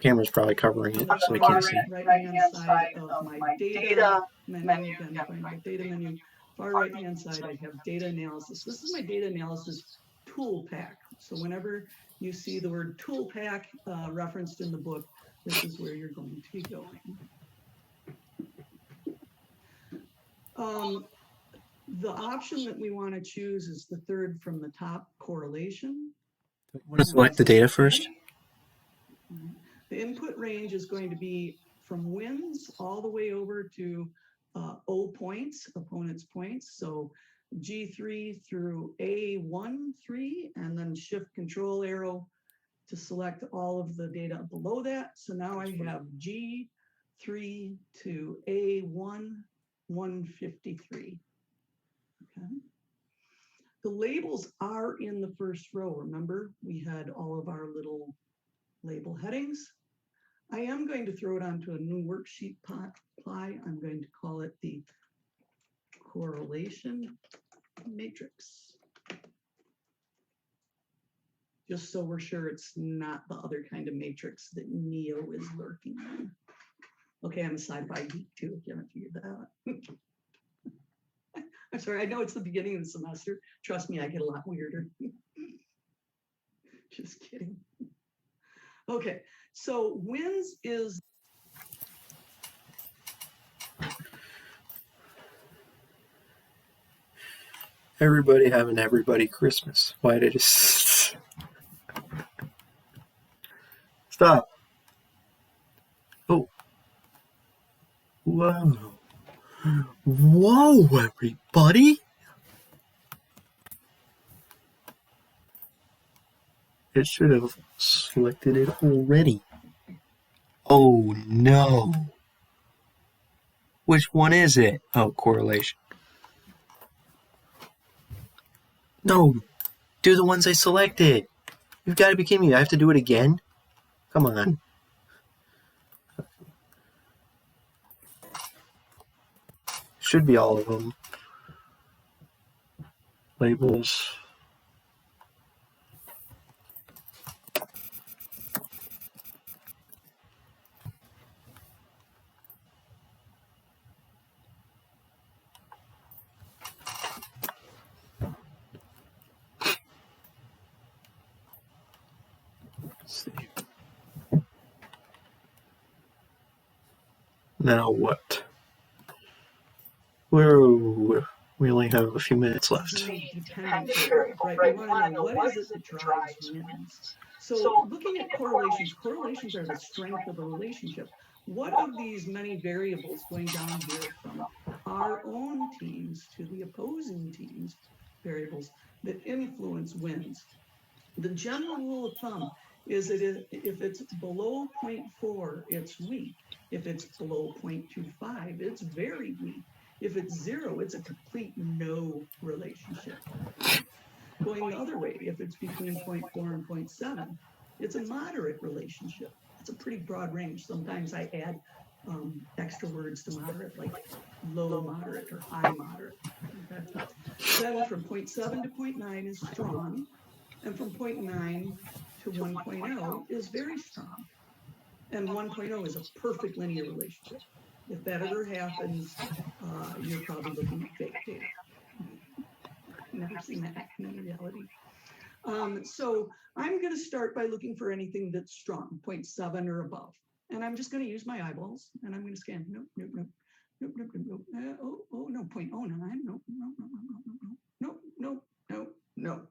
camera's probably covering it, so we can't see. Right-hand side of my data menu, then find my data menu. Far right-hand side, I have data analysis. This is my data analysis tool pack. So whenever you see the word tool pack referenced in the book, this is where you're going to be going. The option that we want to choose is the third from the top, correlation. I want to select the data first. The input range is going to be from wins all the way over to O points, opponent's points. So G3 through A13, and then shift control arrow to select all of the data below that. So now I have G3 to A1, 153. Okay. The labels are in the first row. Remember, we had all of our little label headings. I am going to throw it onto a new worksheet ply. I'm going to call it the correlation matrix. Just so we're sure it's not the other kind of matrix that Neo is lurking in. Okay, I'm a sci-fi geek too, if you haven't figured that out. I'm sorry, I know it's the beginning of the semester. Trust me, I get a lot weirder. Just kidding. Okay, so wins is Everybody having everybody Christmas. Why did it stop? Oh. Whoa. Whoa, everybody. It should have selected it already. Oh no. Which one is it? Oh, correlation. No, do the ones I selected. You've got to be kidding me. I have to do it again? Come on. Should be all of them. Labels. Now what? Whoa, we only have a few minutes left. right? We want to know what is it that drives wins. So looking at correlations, correlations are the strength of a relationship. What of these many variables going down here from our own teams to the opposing teams variables that influence wins? The general rule of thumb is it if it's below 0.4, it's weak. If it's below 0.25, it's very weak. If it's 0, it's a complete no relationship. Going the other way, if it's between 0.4 and 0.7, it's a moderate relationship. It's a pretty broad range. Sometimes I add extra words to moderate, like low moderate or high moderate. Okay. Then from 0.7 to 0.9 is strong, and from 0.9 to 1.0 is very strong. And 1.0 is a perfect linear relationship. If that ever happens, you're probably looking at fake data. Never seen that happen in reality. So I'm going to start by looking for anything that's strong, 0.7 or above. And I'm just going to use my eyeballs, and I'm going to scan. Nope, nope, nope. Nope, nope, nope, nope. No, 0.09. Nope, nope, nope, nope, nope, nope.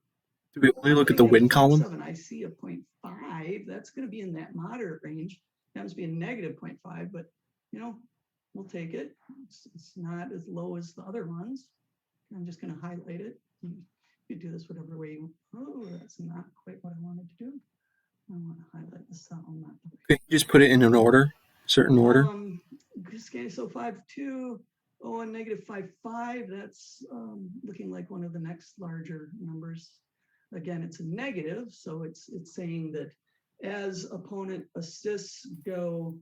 Do we only look at the win column? 0.7, I see a 0.5. That's going to be in that moderate range. It happens to be a negative 0.5, but we'll take it. It's not as low as the other ones. I'm just going to highlight it. You do this whatever way you want. Oh, that's not quite what I wanted to do. I want to highlight the cell, not the way. Can you just put it in an order, certain order? Okay, so 5.2, and negative 5.5. That's looking like one of the next larger numbers. Again, it's a negative, so it's saying that as opponent assists go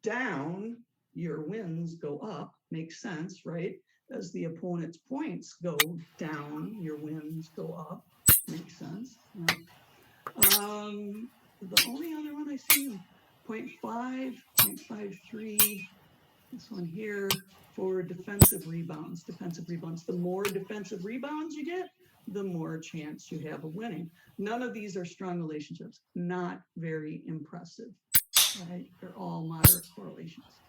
down, your wins go up. Makes sense, right? As the opponent's points go down, your wins go up. Makes sense. Yeah. The only other one I see, 0.5, 0.53, this one here for defensive rebounds. Defensive rebounds. The more defensive rebounds you get, the more chance you have of winning. None of these are strong relationships. Not very impressive. Right? They're all moderate correlations.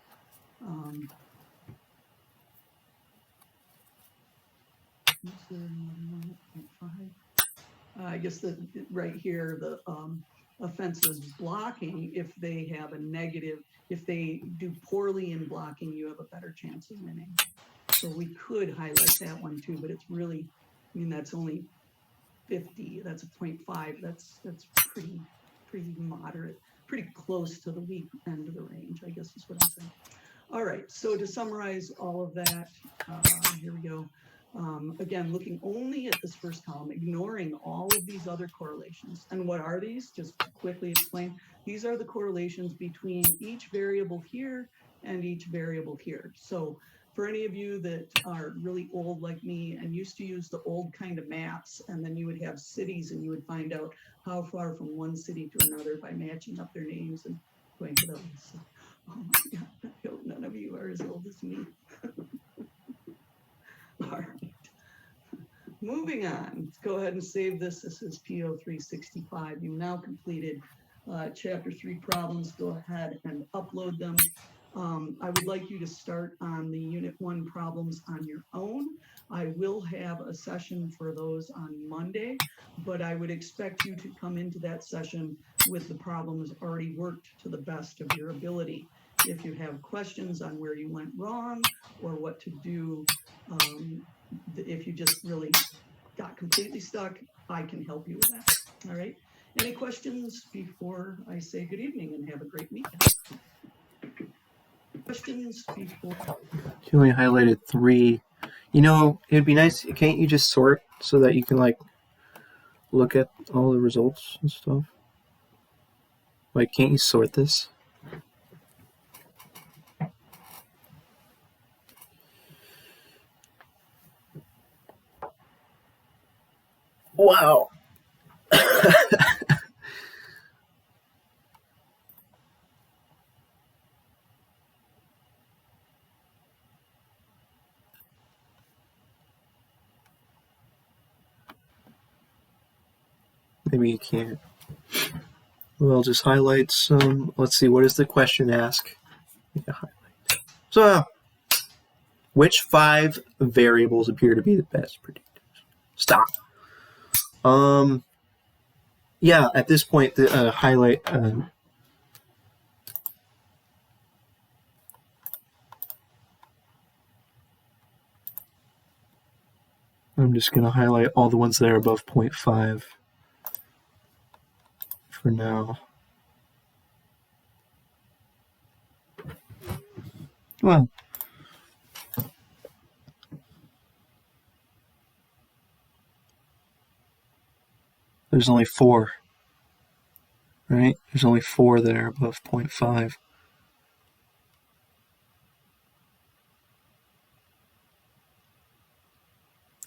I guess that right here, the offensive blocking, if they have a negative, if they do poorly in blocking, you have a better chance of winning. So we could highlight that one too, but it's really, that's only 50. That's a 0.5. That's pretty moderate, pretty close to the weak end of the range, I guess is what I'm saying. All right, so to summarize all of that, here we go. Again, looking only at this first column, ignoring all of these other correlations. And what are these? Just to quickly explain. These are the correlations between each variable here and each variable here. So for any of you that are really old like me and used to use the old kind of maps, and then you would have cities and you would find out how far from one city to another by matching up their names and going to those. So, oh my God, I hope none of you are as old as me. All right. Moving on, let's go ahead and save this. This is PO365. You've now completed Chapter 3 problems. Go ahead and upload them. I would like you to start on the Unit 1 problems on your own. I will have a session for those on Monday, but I would expect you to come into that session with the problems already worked to the best of your ability. If you have questions on where you went wrong or what to do, if you just really got completely stuck, I can help you with that. All right. Any questions before I say good evening and have a great weekend? Questions before? You only highlighted 3. It'd be nice. Can't you just sort so that you can look at all the results and stuff? Can't you sort this? Wow. Maybe you can't. Well, I'll just highlight some. Let's see, what does the question ask? So, which 5 variables appear to be the best predictors? Stop. Yeah, at this point, the highlight. I'm just going to highlight all the ones that are above 0.5. for now. Well, there's only 4, right? There's only 4 that are above 0.5.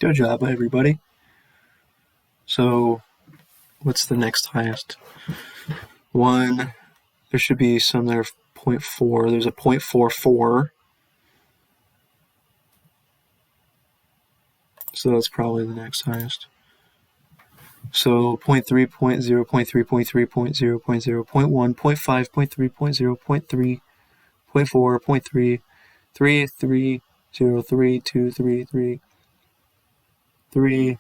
Good job, everybody. So, what's the next highest? 1. There should be some that are 0.4. There's a 0.44. So that's probably the next highest. So 0.3, 0.0, 0.3, 0.3, 0.0, 0.0, 0.1, 0.5, 0.3, 0.0, 0.3, 0.4, 0.3, 3, 3, 0, 3, 2, 3, 3, 3.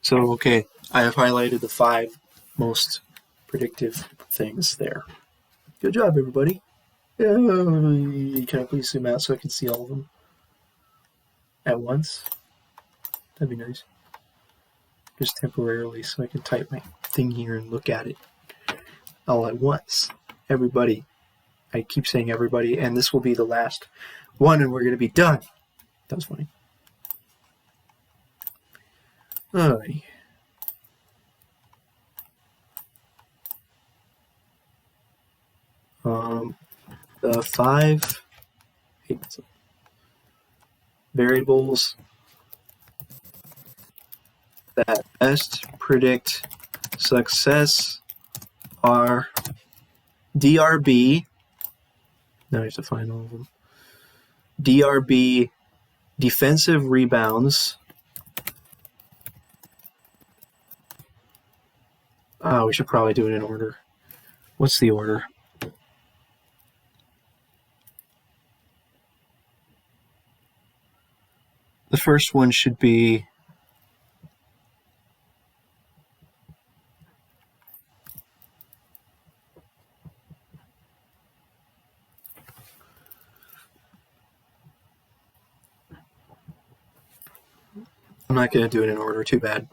So, okay, I have highlighted the 5 most predictive things there. Good job, everybody. Can I please zoom out so I can see all of them at once? That'd be nice. Just temporarily so I can type my thing here and look at it all at once. Everybody. I keep saying everybody, and this will be the last one, and we're going to be done. That was funny. Alrighty. The 5 variables that best predict success are DRB. Now I have to find all of them. DRB, defensive rebounds. We should probably do it in order. What's the order? The first one should be I'm not going to do it in order, too bad.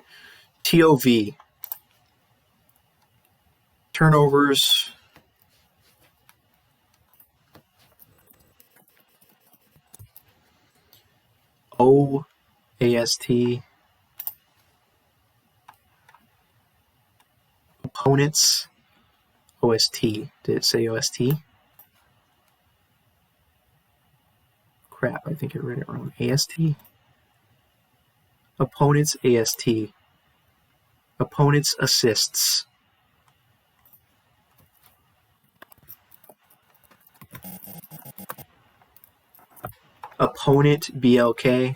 TOV. Turnovers. OAST. Opponents. OST. Did it say OST? Crap, I think I read it wrong. AST? Opponents AST. Opponents assists. Opponent BLK.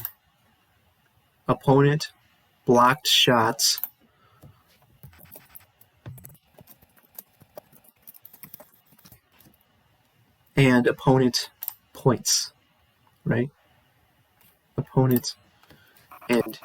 Opponent blocked shots. And opponent points, right? Opponent and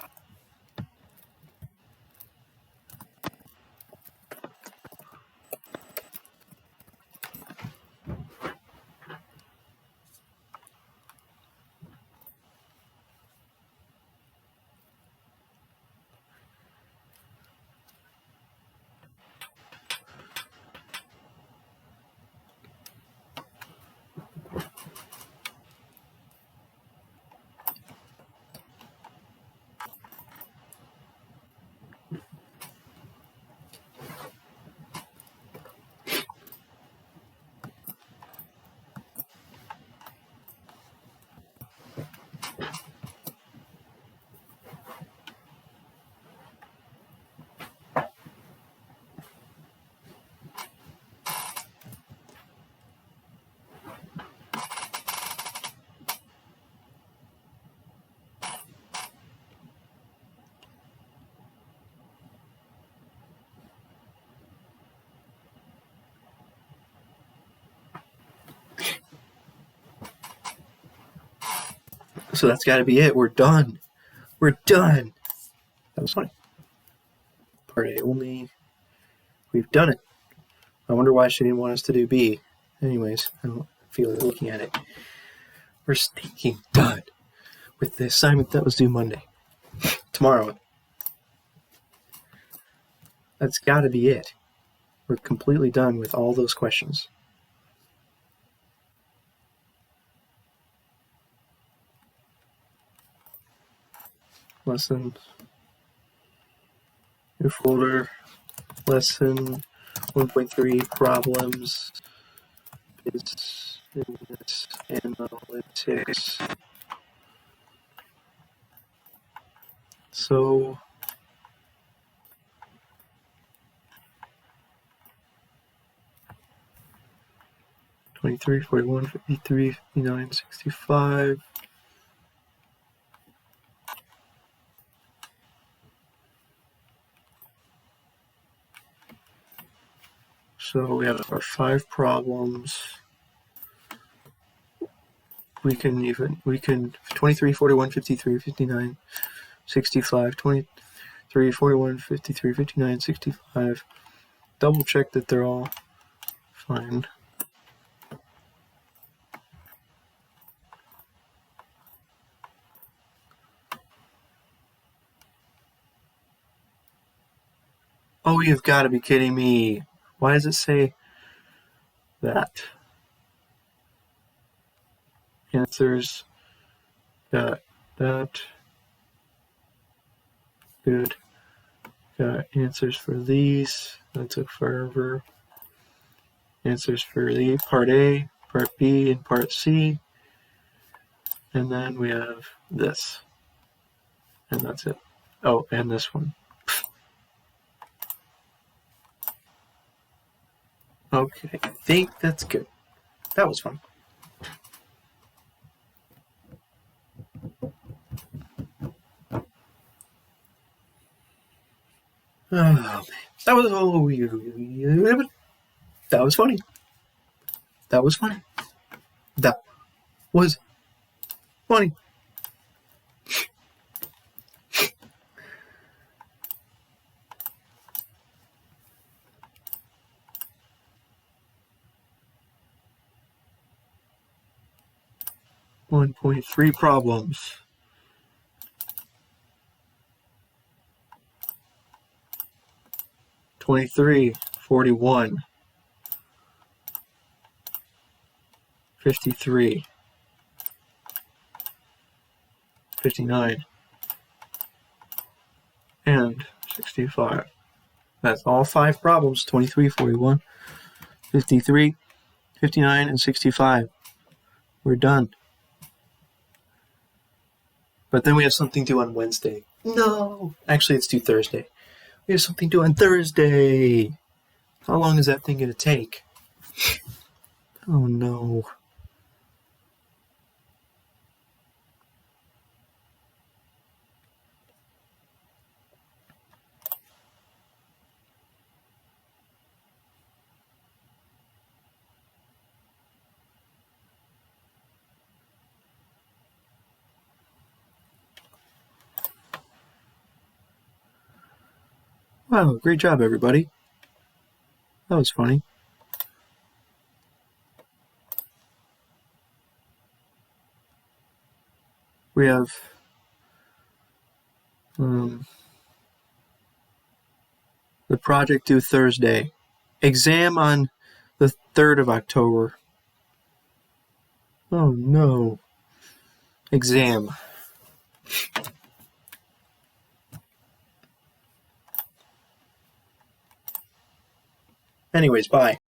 so that's got to be it. We're done. We're done. That was funny. Part A only. We've done it. I wonder why she didn't want us to do B. Anyways, I don't feel like looking at it. We're stinking done with the assignment that was due Monday. Tomorrow. That's got to be it. We're completely done with all those questions. Lesson, new folder, lesson 1.3 problems, business analytics. So, $23, $41, $53, $59, $65. So we have our 5 problems. We can 23, 41, 53, 59, 65, 23, 41, 53, 59, 65. Double check that they're all fine. Oh, you've got to be kidding me. Why does it say that? Answers got that. Good. Got answers for these. That took forever. Answers for the part A, part B, and part C. And then we have this. And that's it. Oh, and this one. Okay, I think that's good. That was fun. Oh, man. That was that was funny. That was funny. That was funny. $1.3 problems. $23, $41, $53, $59, and $65. That's all 5 problems. 23, 41, 53, 59, and 65. We're done. But then we have something due on Wednesday. No. Actually, it's due Thursday. We have something due on Thursday. How long is that thing going to take? Oh, no. Wow, great job, everybody. That was funny. We have the project due Thursday. Exam on the 3rd of October. Oh, no. Exam. Anyways, bye.